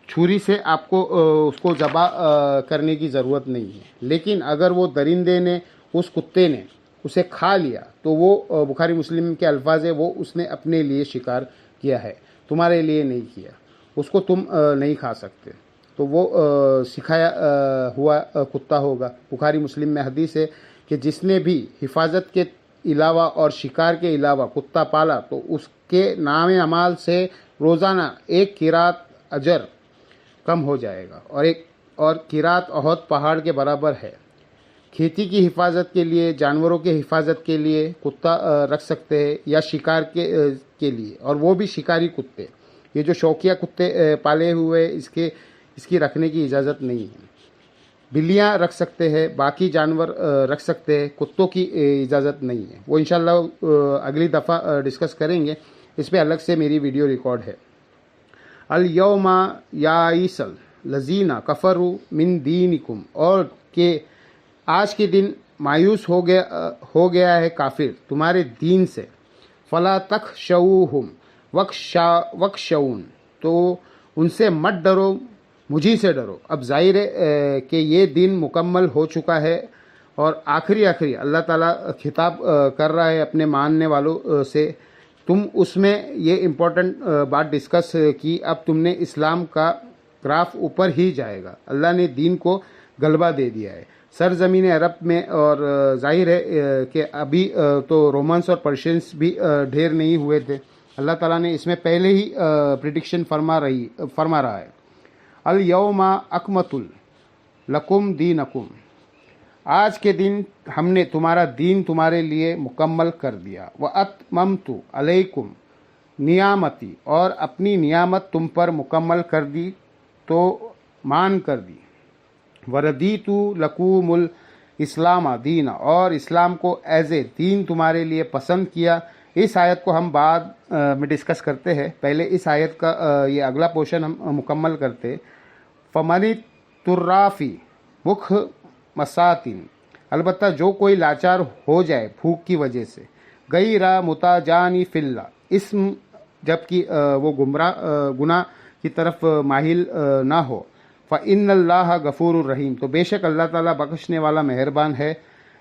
چھری سے، آپ کو اس کو ذبح کرنے کی ضرورت نہیں ہے، لیکن اگر وہ درندے نے، اس کتے نے اسے کھا لیا تو وہ بخاری مسلم کے الفاظ ہے، وہ اس نے اپنے لیے شکار کیا ہے، تمہارے لیے نہیں کیا، اس کو تم نہیں کھا سکتے، تو وہ سکھایا ہوا کتا ہوگا۔ بخاری مسلم میں حدیث ہے کہ جس نے بھی حفاظت کے علاوہ اور شکار کے علاوہ کتا پالا تو اس کے نام اعمال سے روزانہ ایک قرات اجر کم ہو جائے گا، اور قرات احد پہاڑ کے برابر ہے۔ کھیتی کی حفاظت کے لیے، جانوروں کے حفاظت کے لیے کتا رکھ سکتے ہیں، یا شکار کے لیے، اور وہ بھی شکاری کتے۔ یہ جو شوقیہ کتے پالے ہوئے اس کی رکھنے کی اجازت نہیں ہے۔ بلیاں رکھ سکتے ہیں، باقی جانور رکھ سکتے ہیں، کتوں کی اجازت نہیں ہے۔ وہ انشاءاللہ اگلی دفعہ ڈسکس کریں گے، اس پہ الگ سے میری ویڈیو ریکارڈ ہے۔ الیوم یائس الذین کفروا من دینکم، اور کہ آج کے دن مایوس ہو گیا ہے کافر تمہارے دین سے۔ فلا تخشوہم وخشون، تو ان سے مت ڈرو، مجھی سے ڈرو۔ اب ظاہر ہے کہ یہ دن مکمل ہو چکا ہے، اور آخری اللہ تعالیٰ خطاب کر رہا ہے اپنے ماننے والوں سے۔ تم اس میں یہ امپورٹنٹ بات ڈسکس کی، اب تم نے اسلام کا گراف اوپر ہی جائے گا، اللہ نے دین کو غلبہ دے دیا ہے سرزمین عرب میں، اور ظاہر ہے کہ ابھی تو رومنس اور پرشینس بھی ڈھیر نہیں ہوئے تھے، اللہ تعالیٰ نے اس میں پہلے ہی پریڈکشن فرما رہا ہے۔ الیوم اکملت لکم دینکم، آج کے دن ہم نے تمہارا دین تمہارے لیے مکمل کر دیا۔ واتممت علیکم نعمتی، اور اپنی نعمت تم پر مکمل کر دی، تو مان کر دی۔ وردیت لکم الاسلام دینا، اور اسلام کو ایز اے دین تمہارے لیے پسند کیا۔ اس آیت کو ہم بعد میں ڈسکس کرتے ہیں، پہلے اس آیت کا یہ اگلا پورشن ہم مکمل کرتے۔ فمن اضطر فی مخمصۃ، البتہ جو کوئی لاچار ہو جائے بھوک کی وجہ سے، غیر متجانف فی اللہ، اسم جبکہ وہ گناہ کی طرف مائل نہ ہو، فإن اللہ غفور الرحیم، تو بے شک اللہ تعالیٰ بخشنے والا مہربان ہے۔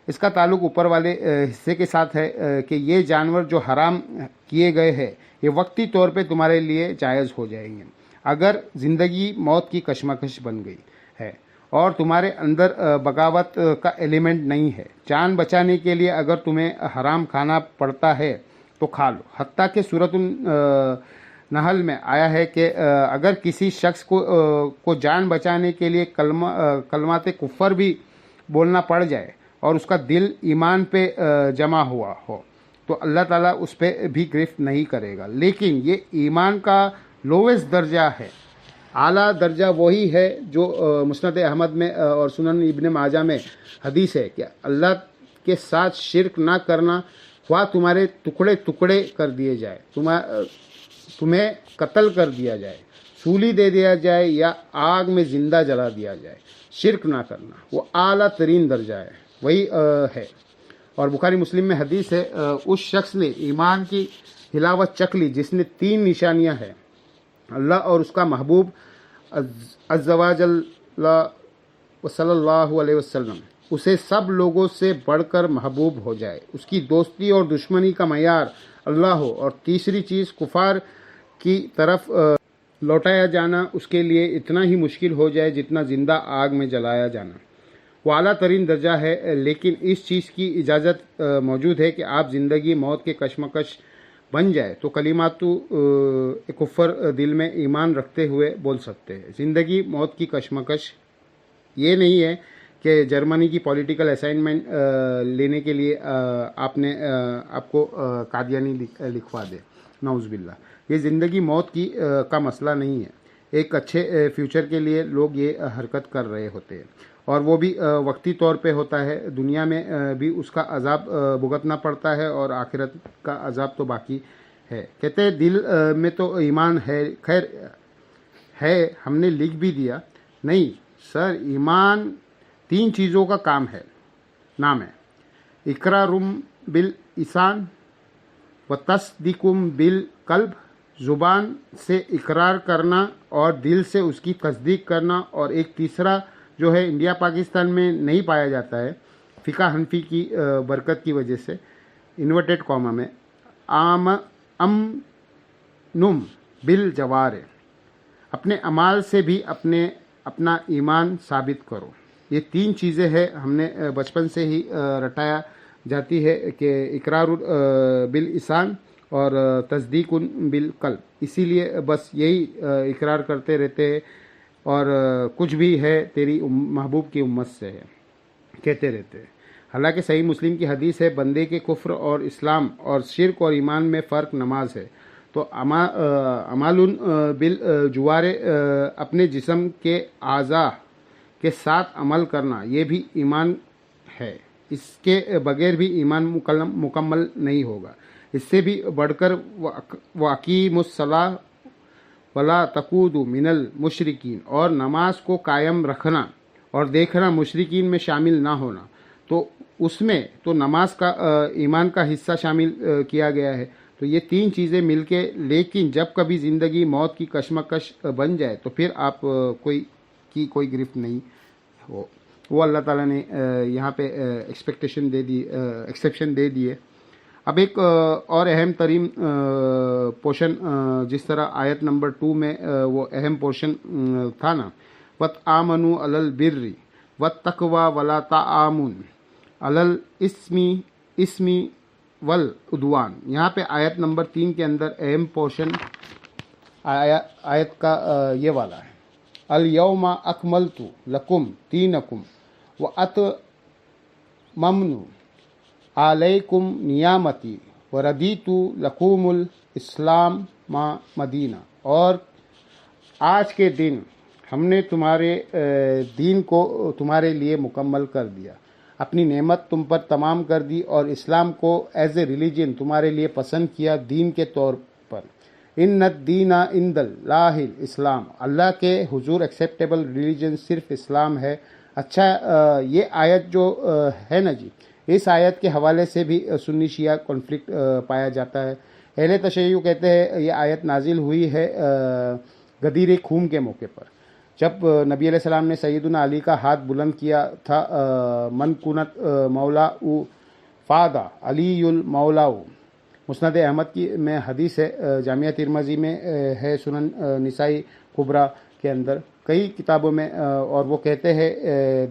اس کا تعلق اوپر والے حصے کے ساتھ ہے کہ یہ جانور جو حرام کیے گئے ہیں یہ وقتی طور پہ تمہارے لیے جائز ہو جائیں گے اگر زندگی موت کی کشمکش بن گئی ہے، اور تمہارے اندر بغاوت کا ایلیمنٹ نہیں ہے. جان بچانے کے لیے اگر تمہیں حرام کھانا پڑتا ہے تو کھا لو. حتیٰ کہ سورۃ النحل میں آیا ہے کہ اگر کسی شخص کو جان بچانے کے لیے کلمات کفر بھی بولنا پڑ جائے اور اس کا دل ایمان پہ جمع ہوا ہو تو اللہ تعالیٰ اس پہ بھی گرفت نہیں کرے گا. لیکن یہ ایمان کا لوویسٹ درجہ ہے. اعلیٰ درجہ وہی ہے جو مسند احمد میں اور سنن ابن ماجہ میں حدیث ہے کہ اللہ کے ساتھ شرک نہ کرنا، خواہ تمہارے ٹکڑے ٹکڑے کر دیے جائے، تمہیں قتل کر دیا جائے، سولی دے دیا جائے یا آگ میں زندہ جلا دیا جائے، شرک نہ کرنا وہ اعلیٰ ترین درجہ ہے، وہی ہے. اور بخاری مسلم میں حدیث ہے اس شخص نے ایمان کی حلاوت چکھ لی جس نے 3 نشانیاں ہیں: اللہ اور اس کا محبوب عز و جل و صلی اللہ علیہ وسلم اسے سب لوگوں سے بڑھ کر محبوب ہو جائے، اس کی دوستی اور دشمنی کا معیار اللہ ہو، اور تیسری چیز کفار کی طرف لوٹایا جانا اس کے لیے اتنا ہی مشکل ہو جائے جتنا زندہ آگ میں جلایا جانا. وہ اعلیٰ ترین درجہ ہے. لیکن اس چیز کی اجازت موجود ہے کہ آپ زندگی موت کے کشمکش بن جائے تو کلمات کفر دل میں ایمان رکھتے ہوئے بول سکتے ہیں. زندگی موت کی کشمکش یہ نہیں ہے کہ جرمنی کی پولیٹیکل اسائنمنٹ لینے کے لیے آپ کو قادیانی لکھوا دے، نعوذ باللہ. یہ زندگی موت کا مسئلہ نہیں ہے. ایک اچھے فیوچر کے لیے لوگ یہ حرکت کر رہے ہوتے ہیں اور وہ بھی وقتی طور پہ ہوتا ہے. دنیا میں بھی اس کا عذاب بھگتنا پڑتا ہے اور آخرت کا عذاب تو باقی ہے. کہتے ہیں دل میں تو ایمان ہے، خیر ہے، ہم نے لکھ بھی دیا. نہیں سر، ایمان 3 چیزوں کا نام ہے: اقرارم باللسان و تصدیقم بالقلب، زبان سے اقرار کرنا اور دل سے اس کی تصدیق کرنا. اور ایک تیسرا جو ہے انڈیا پاکستان میں نہیں پایا جاتا ہے فقہ حنفی کی برکت کی وجہ سے، انورٹڈ کاما میں، امنم بالجوارح، اپنے اعمال سے بھی اپنا ایمان ثابت کرو. یہ 3 چیزیں ہیں ہم نے بچپن سے ہی رٹایا جاتی ہے کہ اقرار باللسان اور تصدیق بالقلب. اسی لیے بس یہی اقرار کرتے رہتے ہیں اور کچھ بھی ہے تیری محبوب کی امت سے ہے کہتے رہتے ہیں. حالانکہ صحیح مسلم کی حدیث ہے بندے کے کفر اور اسلام اور شرک اور ایمان میں فرق نماز ہے. تو اعمال بالجوارح، اپنے جسم کے اعضاء کے ساتھ عمل کرنا، یہ بھی ایمان ہے. اس کے بغیر بھی ایمان مکمل نہیں ہوگا. اس سے بھی بڑھ کر وَأَقِیمُوا الصَّلَاةَ وَلَا تَکُونُوا مِنَ الْمُشْرِکِینَ، اور نماز کو قائم رکھنا اور دیکھنا مشرکین میں شامل نہ ہونا. تو اس میں تو نماز کا ایمان کا حصہ شامل کیا گیا ہے. تو یہ 3 چیزیں مل کے، لیکن جب کبھی زندگی موت کی کشمکش بن جائے تو پھر آپ کوئی گرفت نہیں ہو. وہ اللہ تعالیٰ نے یہاں پہ ایکسیپشن دے دیے. اب ایک اور اہم ترین پورشن، جس طرح آیت نمبر 2 میں وہ اہم پورشن تھا نا، وَتَعَاوَنُوا عَلَى الْبِرِّ وَالتَّقْوَىٰ وَلَا تَعَاوَنُوا عَلَى الْإِثْمِ وَالْعُدْوَانِ. یہاں پہ آیت نمبر 3 کے اندر اہم پورشن آیت کا یہ والا ہے: الْيَوْمَ أَكْمَلْتُ لَكُمْ دِينَكُمْ وَأَتْمَمْتُ عَلَيْكُمْ نِعْمَتِي وَرَضِيتُ لَكُمُ الْإِسْلَامَ مَدِینَ. اور آج کے دن ہم نے تمہارے دین کو تمہارے لیے مکمل کر دیا، اپنی نعمت تم پر تمام کر دی اور اسلام کو ایز اے ریلیجن تمہارے لیے پسند کیا دین کے طور پر. ان الدین عند اللہ الاسلام، اللہ کے حضور ایکسیپٹیبل ریلیجن صرف اسلام ہے. اچھا، یہ آیت جو ہے نا جی، اس آیت کے حوالے سے بھی سنی شیعہ کانفلکٹ پایا جاتا ہے. اہل تشیع کہتے ہیں یہ آیت نازل ہوئی ہے غدیر خون کے موقع پر، جب نبی علیہ السلام نے سیدنا علی کا ہاتھ بلند کیا تھا. من کنت مولا فادا علی المولا. مسند احمد کی میں حدیث ہے، جامعہ ترمذی میں ہے، سنن نسائی کبریٰ کے اندر کئی کتابوں میں اور وہ کہتے ہیں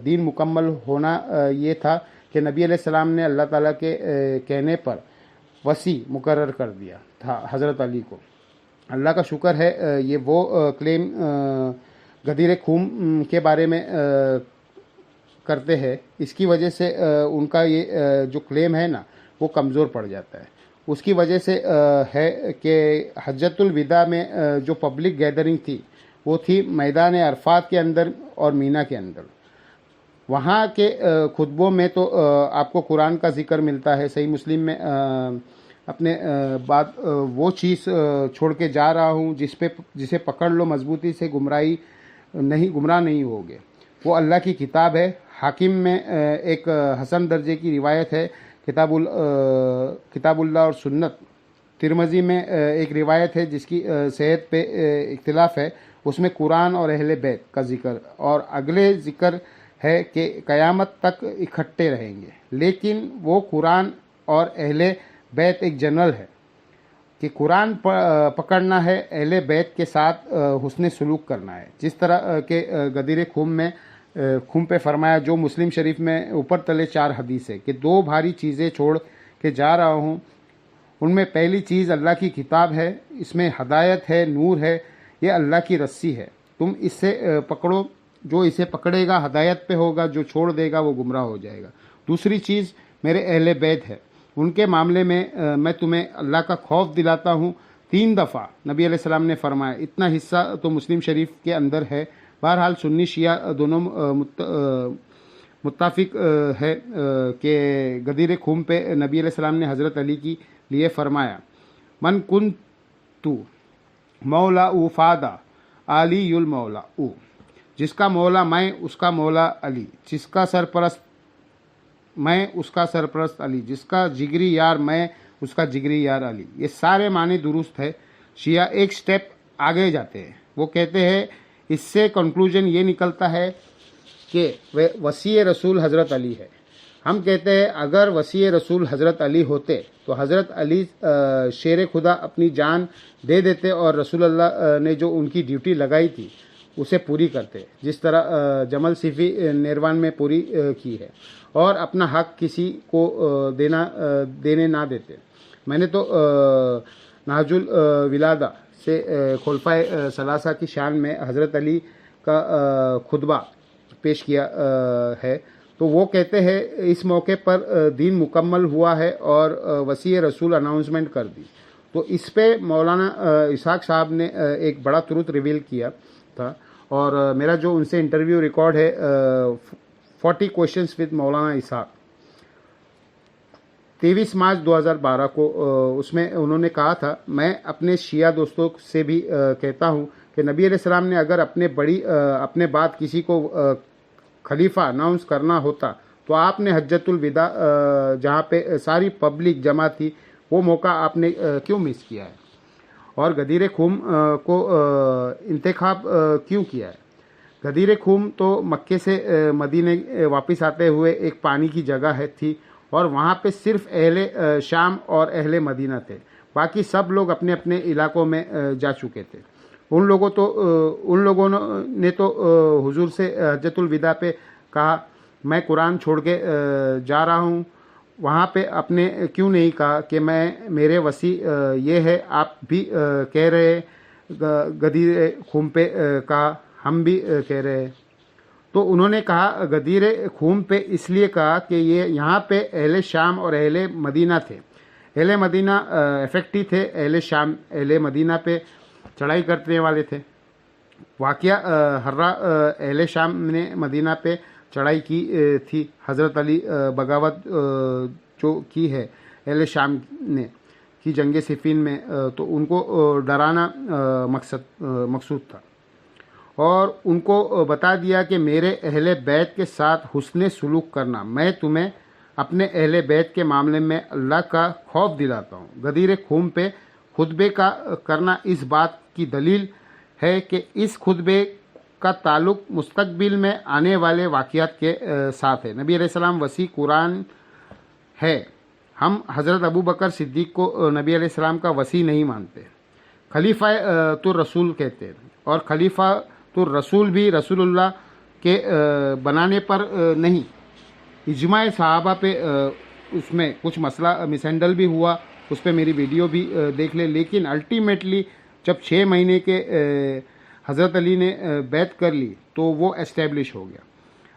دین مکمل ہونا یہ تھا کہ نبی علیہ السلام نے اللہ تعالیٰ کے کہنے پر وصی مقرر کر دیا تھا حضرت علی کو۔ اللہ کا شکر ہے یہ وہ کلیم غدیر خون کے بارے میں کرتے ہیں، اس کی وجہ سے ان کا یہ جو کلیم ہے نا وہ کمزور پڑ جاتا ہے۔ اس کی وجہ سے ہے کہ حجۃ الوداع میں جو پبلک گیدرنگ تھی وہ تھی میدان عرفات کے اندر اور مینا کے اندر۔ وہاں کے خطبوں میں تو آپ کو قرآن کا ذکر ملتا ہے، صحیح مسلم میں اپنے بات وہ چیز چھوڑ کے جا رہا ہوں جسے پکڑ لو مضبوطی سے، گمراہ نہیں ہوگے، وہ اللہ کی کتاب ہے۔ حاکم میں ایک حسن درجے کی روایت ہے، کتاب اللہ اور سنت۔ ترمذی میں ایک روایت ہے جس کی صحت پہ اختلاف ہے، اس میں قرآن اور اہل بیت کا ذکر اور اگلے ذکر ہے کہ قیامت تک اکٹھے رہیں گے، لیکن وہ قرآن اور اہل بیت ایک جنرل ہے کہ قرآن پکڑنا ہے، اہل بیت کے ساتھ حسن سلوک کرنا ہے، جس طرح کہ غدیر خون پہ فرمایا، جو مسلم شریف میں اوپر تلے 4 حدیث ہے کہ 2 بھاری چیزیں چھوڑ کے جا رہا ہوں، ان میں پہلی چیز اللہ کی کتاب ہے، اس میں ہدایت ہے، نور ہے، یہ اللہ کی رسی ہے، تم اس سے پکڑو، جو اسے پکڑے گا ہدایت پہ ہوگا، جو چھوڑ دے گا وہ گمراہ ہو جائے گا۔ دوسری چیز میرے اہل بیت ہے، ان کے معاملے میں میں تمہیں اللہ کا خوف دلاتا ہوں۔ 3 دفعہ نبی علیہ السلام نے فرمایا، اتنا حصہ تو مسلم شریف کے اندر ہے۔ بہرحال سنی شیعہ دونوں متفق ہے کہ غدیر خون پہ نبی علیہ السلام نے حضرت علی کی لیے فرمایا، من کنت مولا او فادا علی المولا او، جس کا مولا میں اس کا مولا علی، جس کا سرپرست میں اس کا سرپرست علی، جس کا جگری یار میں اس کا جگری یار علی۔ یہ سارے معنی درست ہے۔ شیعہ ایک سٹیپ آگے جاتے ہیں، وہ کہتے ہیں اس سے کنکلوژن یہ نکلتا ہے کہ وصی رسول حضرت علی ہے۔ ہم کہتے ہیں اگر وصی رسول حضرت علی ہوتے تو حضرت علی شیر خدا اپنی جان دے دیتے اور رسول اللہ نے جو ان کی ڈیوٹی لگائی تھی اسے پوری کرتے، جس طرح جمل صفی نیروان میں پوری کی ہے، اور اپنا حق کسی کو دینے نہ دیتے۔ میں نے تو نہج الولادہ سے خلفائے ثلاثہ کی شان میں حضرت علی کا خطبہ پیش کیا ہے، تو وہ کہتے ہیں اس موقع پر دین مکمل ہوا ہے اور وصی رسول اناؤنسمنٹ کر دی۔ تو اس پہ مولانا اسحاق صاحب نے ایک بڑا ترت ریویل کیا تھا، اور میرا جو ان سے انٹرویو ریکارڈ ہے 40 کویشچنز ود مولانا اسحاق، 23 مارچ 2012 کو، اس میں انہوں نے کہا تھا، میں اپنے شیعہ دوستوں سے بھی کہتا ہوں کہ نبی علیہ السلام نے اگر اپنے بعد کسی کو خلیفہ اناؤنس کرنا ہوتا تو آپ نے حجۃ الوداع جہاں پہ ساری پبلک جمع تھی وہ موقع آپ نے کیوں مس کیا ہے، اور غدیر خون کو انتخاب کیوں کیا ہے؟ غدیر خون تو مکے سے مدینے واپس آتے ہوئے ایک پانی کی جگہ تھی، اور وہاں پہ صرف اہل شام اور اہل مدینہ تھے، باقی سب لوگ اپنے اپنے علاقوں میں جا چکے تھے۔ ان لوگوں نے تو حضور سے حجۃ الوداع پہ کہا میں قرآن چھوڑ کے جا رہا ہوں، وہاں پہ اپنے کیوں نہیں کہا کہ میرے وصی یہ ہے، آپ بھی کہہ رہے غدیر خون پہ کہا، ہم بھی کہہ رہے ہیں۔ تو انہوں نے کہا غدیر خون پہ اس لیے کہا کہ یہاں پہ اہل شام اور اہل مدینہ تھے، اہل مدینہ افیکٹی تھے، اہل شام اہل مدینہ پہ چڑھائی کرنے والے تھے۔ واقعہ ہررا اہل شام نے مدینہ پہ چڑھائی کی تھی، حضرت علی بغاوت جو کی ہے اہل شام نے کی جنگ صفین میں، تو ان کو ڈرانا مقصود تھا، اور ان کو بتا دیا کہ میرے اہل بیت کے ساتھ حسن سلوک کرنا، میں تمہیں اپنے اہل بیت کے معاملے میں اللہ کا خوف دلاتا ہوں۔ غدیر خون پہ خطبے کا کرنا اس بات کی دلیل ہے کہ اس خطبے کا تعلق مستقبل میں آنے والے واقعات کے ساتھ ہے۔ نبی علیہ السلام وصی قرآن ہے، ہم حضرت ابو بکر صدیق کو نبی علیہ السلام کا وصی نہیں مانتے، خلیفہ تو رسول کہتے ہیں، اور خلیفہ تو رسول بھی رسول اللہ کے بنانے پر نہیں، اجماع صحابہ پہ اس میں کچھ مسئلہ مس ہینڈل بھی ہوا، اس پہ میری ویڈیو بھی دیکھ لے، لیکن الٹیمیٹلی جب 6 مہینے کے حضرت علی نے بیعت کر لی تو وہ اسٹیبلش ہو گیا۔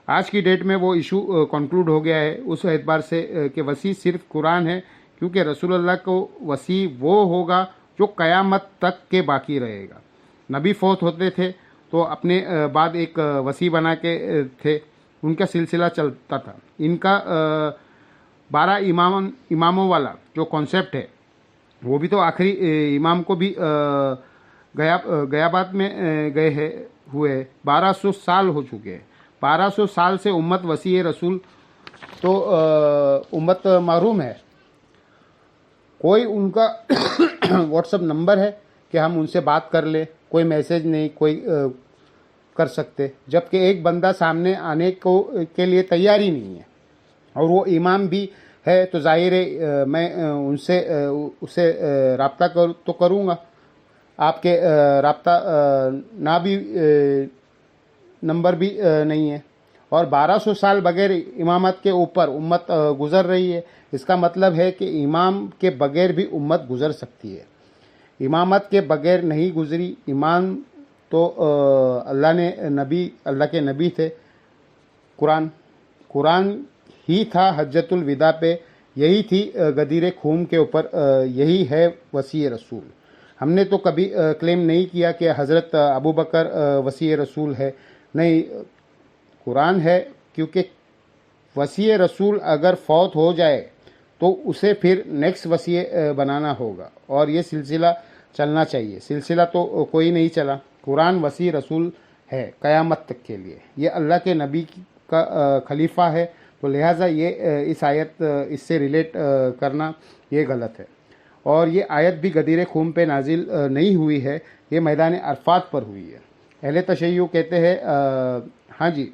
آج کی ڈیٹ میں وہ ایشو کنکلوڈ ہو گیا ہے اس اعتبار سے کہ وصی صرف قرآن ہے، کیونکہ رسول اللہ کو وصی وہ ہوگا جو قیامت تک کے باقی رہے گا۔ نبی فوت ہوتے تھے تو اپنے بعد ایک وصی بنا کے تھے، ان کا سلسلہ چلتا تھا۔ ان کا 12 اماموں والا جو کانسیپٹ ہے وہ بھی تو آخری امام کو بھی غیابات میں گئے ہوئے 1200 سال ہو چکے ہیں۔ 1200 سال سے امت وصی رسول تو امت محروم ہے۔ کوئی ان کا واٹس ایپ نمبر ہے کہ ہم ان سے بات کر لیں، کوئی میسیج نہیں کوئی کر سکتے، جبکہ ایک بندہ سامنے آنے کے لیے تیار ہی نہیں ہے، اور وہ امام بھی ہے تو ظاہر ہے میں اسے رابطہ تو کروں گا۔ آپ کے رابطہ نہ بھی نمبر بھی نہیں ہے، اور 1200 سال بغیر امامت کے اوپر امت گزر رہی ہے۔ اس کا مطلب ہے کہ امام کے بغیر بھی امت گزر سکتی ہے، امامت کے بغیر نہیں گزری۔ امام تو اللہ کے نبی تھے، قرآن ہی تھا حجۃ الوداع پہ، یہی تھی غدیر خون کے اوپر، یہی ہے وصی رسول۔ ہم نے تو کبھی کلیم نہیں کیا کہ حضرت ابو بکر وصی رسول ہے، نہیں، قرآن ہے، کیونکہ وصی رسول اگر فوت ہو جائے تو اسے پھر نیکسٹ وصی بنانا ہوگا، اور یہ سلسلہ چلنا چاہیے۔ سلسلہ تو کوئی نہیں چلا، قرآن وصی رسول ہے قیامت تک کے لیے، یہ اللہ کے نبی کا خلیفہ ہے، تو لہٰذا یہ اس آیت اس سے ریلیٹ کرنا یہ غلط ہے۔ اور یہ آیت بھی غدیر خون پہ نازل نہیں ہوئی ہے، یہ میدان عرفات پر ہوئی ہے۔ اہل تشیع کہتے ہیں ہاں جی،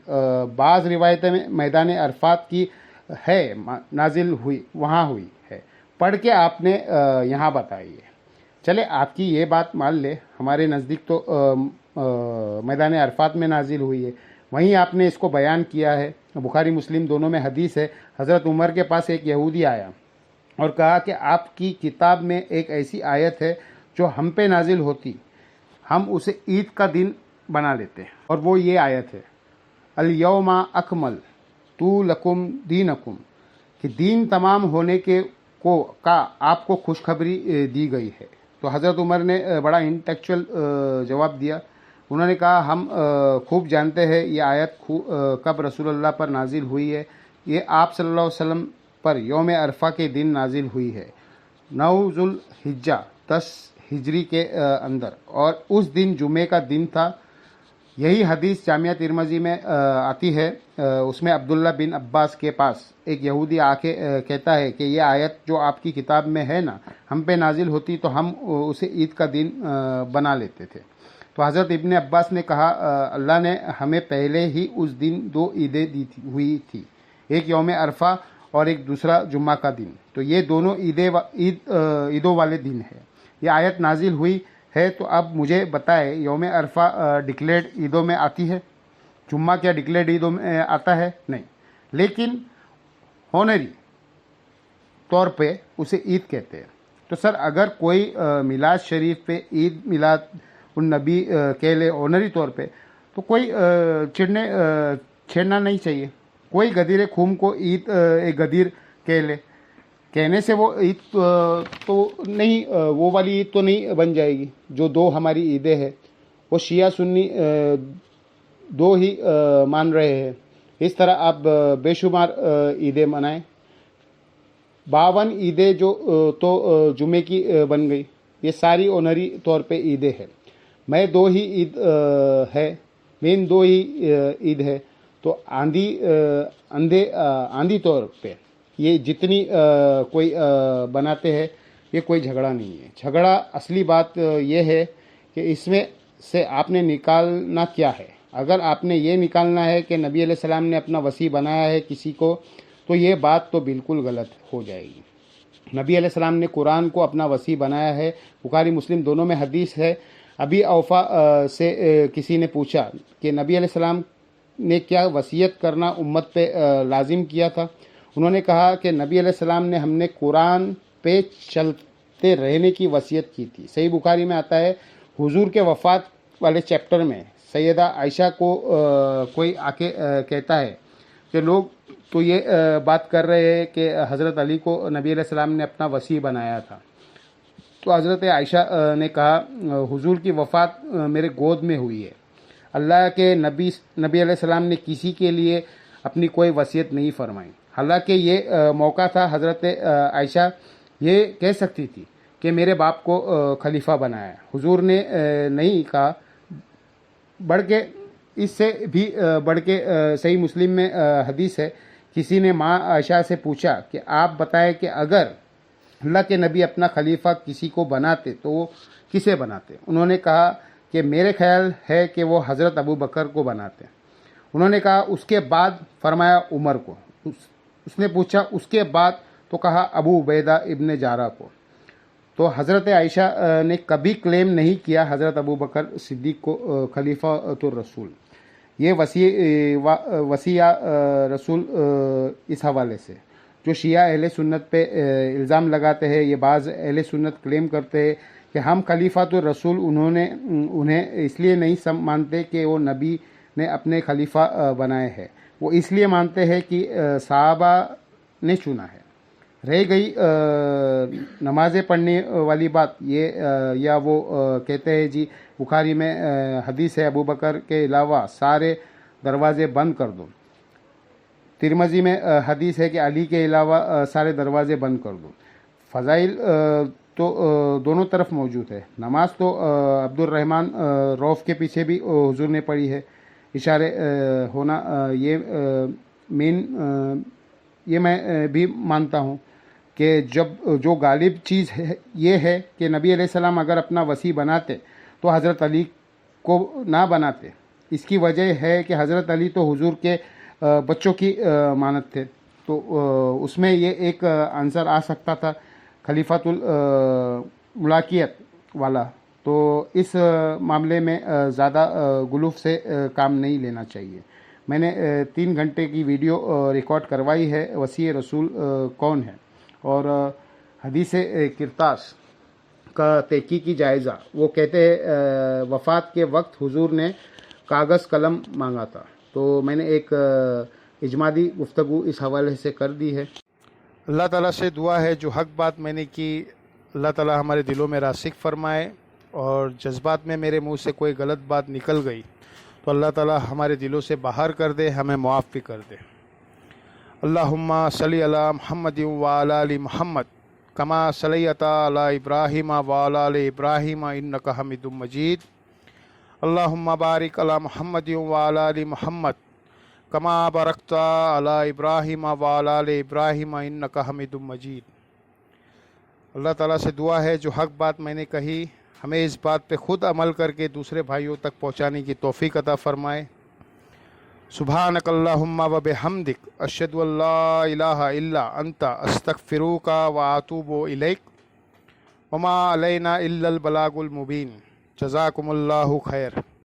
بعض روایتیں میں میدان عرفات کی ہے نازل ہوئی، وہاں ہوئی ہے، پڑھ کے آپ نے یہاں بتائی ہے۔ چلے آپ کی یہ بات مان لے، ہمارے نزدیک تو میدان عرفات میں نازل ہوئی ہے، وہیں آپ نے اس کو بیان کیا ہے۔ بخاری مسلم دونوں میں حدیث ہے، حضرت عمر کے پاس ایک یہودی آیا اور کہا کہ آپ کی کتاب میں ایک ایسی آیت ہے جو ہم پہ نازل ہوتی، ہم اسے عید کا دن بنا لیتے ہیں، اور وہ یہ آیت ہے الیوم اکملت لکم دینکم، کہ دین تمام ہونے کا آپ کو خوشخبری دی گئی ہے۔ تو حضرت عمر نے بڑا انٹیکچوئل جواب دیا، انہوں نے کہا ہم خوب جانتے ہیں یہ آیت کب رسول اللہ پر نازل ہوئی ہے، یہ آپ صلی اللہ علیہ وسلم پر یوم عرفہ کے دن نازل ہوئی ہے، 9 ذوالحجہ 10 ہجری کے اندر، اور اس دن جمعے کا دن تھا۔ یہی حدیث جامعہ ترمذی میں آتی ہے، اس میں عبداللہ بن عباس کے پاس ایک یہودی آ کے کہتا ہے کہ یہ آیت جو آپ کی کتاب میں ہے نا، ہم پہ نازل ہوتی تو ہم اسے عید کا دن بنا لیتے تھے۔ تو حضرت ابن عباس نے کہا اللہ نے ہمیں پہلے ہی اس دن 2 عیدیں دی ہوئی تھی، ایک یوم عرفہ اور ایک دوسرا جمعہ کا دن، تو یہ دونوں عیدوں والے دن ہے۔ یہ آیت نازل ہوئی ہے، تو اب مجھے بتائے یوم عرفہ ڈکلیئرڈ عیدوں میں آتی ہے؟ جمعہ کیا ڈکلیئرڈ عیدوں میں آتا ہے؟ نہیں، لیکن ہونری طور پہ اسے عید کہتے ہیں۔ تو سر اگر کوئی میلاد شریف پہ عید میلاد النبی کہہ لے آنری طور پہ، تو کوئی چھیڑنا نہیں چاہیے۔ کوئی غدیر خون کو عید ایک غدیر کہہ لے، کہنے سے وہ عید تو نہیں، وہ والی عید تو نہیں بن جائے گی جو 2 ہماری عیدیں ہیں، وہ شیعہ سنی 2 ہی مان رہے ہیں۔ اس طرح آپ بے شمار عیدیں منائیں، 52 عیدیں جو تو جمعے کی بن گئی، یہ ساری آنری طور پہ عیدیں ہیں۔ میں 2 ہی عید ہے، مین 2 ہی عید ہے، تو آندھی طور پہ یہ جتنی کوئی بناتے ہیں، یہ کوئی جھگڑا نہیں ہے۔ جھگڑا اصلی بات یہ ہے کہ اس میں سے آپ نے نکالنا کیا ہے۔ اگر آپ نے یہ نکالنا ہے کہ نبی علیہ السلام نے اپنا وصی بنایا ہے کسی کو، تو یہ بات تو بالکل غلط ہو جائے گی۔ نبی علیہ السلام نے قرآن کو اپنا وصی بنایا ہے، بخاری مسلم دونوں میں حدیث ہے، ابھی اوفا سے کسی نے پوچھا کہ نبی علیہ السلام نے کیا وصیت کرنا امت پہ لازم کیا تھا؟ انہوں نے کہا کہ نبی علیہ السلام نے ہم نے قرآن پہ چلتے رہنے کی وصیت کی تھی۔ صحیح بخاری میں آتا ہے، حضور کے وفات والے چیپٹر میں سیدہ عائشہ کو کوئی آ کے کہتا ہے کہ لوگ تو یہ بات کر رہے ہیں کہ حضرت علی کو نبی علیہ السلام نے اپنا وصی بنایا تھا۔ تو حضرت عائشہ نے کہا حضور کی وفات میرے گود میں ہوئی ہے، اللہ کے نبی علیہ السلام نے کسی کے لیے اپنی کوئی وصیت نہیں فرمائی۔ حالانکہ یہ موقع تھا، حضرت عائشہ یہ کہہ سکتی تھی کہ میرے باپ کو خلیفہ بنایا ہے۔ حضور نے نہیں کہا، بڑھ کے اس سے بھی بڑھ کے صحیح مسلم میں حدیث ہے، کسی نے ماں عائشہ سے پوچھا کہ آپ بتائیں کہ اگر اللہ کے نبی اپنا خلیفہ کسی کو بناتے تو وہ کسے بناتے؟ انہوں نے کہا کہ میرے خیال ہے کہ وہ حضرت ابو بکر کو بناتے۔ انہوں نے کہا اس کے بعد؟ فرمایا عمر کو۔ اس نے پوچھا اس کے بعد؟ تو کہا ابو عبیدہ ابن جارح کو۔ تو حضرت عائشہ نے کبھی کلیم نہیں کیا حضرت ابو بکر صدیق کو خلیفۃ الرسول۔ یہ وصیہ رسول اس حوالے سے جو شیعہ اہل سنت پہ الزام لگاتے ہیں، یہ بعض اہل سنت کلیم کرتے ہیں کہ ہم خلیفۃ الرسول انہیں اس لیے نہیں مانتے کہ وہ نبی نے اپنے خلیفہ بنائے ہیں، وہ اس لیے مانتے ہیں کہ صحابہ نے چنا ہے۔ رہ گئی نمازیں پڑھنے والی بات، یہ یا وہ کہتے ہیں جی بخاری میں حدیث ہے ابو بکر کے علاوہ سارے دروازے بند کر دو، ترمذی میں حدیث ہے کہ علی کے علاوہ سارے دروازے بند کر دو۔ فضائل تو دونوں طرف موجود ہے۔ نماز تو عبد الرحمن روف کے پیچھے بھی حضور نے پڑھی ہے، اشارے ہونا یہ میں بھی مانتا ہوں کہ جو غالب چیز ہے یہ ہے کہ نبی علیہ السلام اگر اپنا وصی بناتے تو حضرت علی کو نہ بناتے۔ اس کی وجہ ہے کہ حضرت علی تو حضور کے بچوں کی مانت تھے، تو اس میں یہ ایک عنصر آ سکتا تھا خلیفۃ الملاکیت والا، تو اس معاملے میں زیادہ غلوف سے کام نہیں لینا چاہیے۔ میں نے 3 گھنٹے کی ویڈیو ریکارڈ کروائی ہے، وصی رسول کون ہے، اور حدیث کرتاس کا تحقیقی جائزہ۔ وہ کہتے ہیں وفات کے وقت حضور نے کاغذ قلم مانگا تھا، تو میں نے ایک اجمالی گفتگو اس حوالے سے کر دی ہے۔ اللہ تعالیٰ سے دعا ہے جو حق بات میں نے کی اللہ تعالیٰ ہمارے دلوں میں راسخ فرمائے، اور جذبات میں میرے منہ سے کوئی غلط بات نکل گئی تو اللہ تعالیٰ ہمارے دلوں سے باہر کر دے، ہمیں معاف بھی کر دے۔ اللہم صلی علی محمد وعلی آل محمد کما صلیت علی ابراہیم وعلی آل ابراہیم انک حمید مجید۔ اللہم بارک علی محمد وعلی آل محمد کما بارکت علی ابراہیم وعلی آل ابراہیم انک حمید مجید۔ اللہ تعالیٰ سے دعا ہے جو حق بات میں نے کہی ہمیں اس بات پہ خود عمل کر کے دوسرے بھائیوں تک پہنچانے کی توفیق عطا فرمائے۔ سبحانک اللہم و بحمدک اشہد ان لا الہ الا انت استغفرک و اتوب الیک وما علینا الا البلاغ المبین۔ جزاکم اللہ خیر۔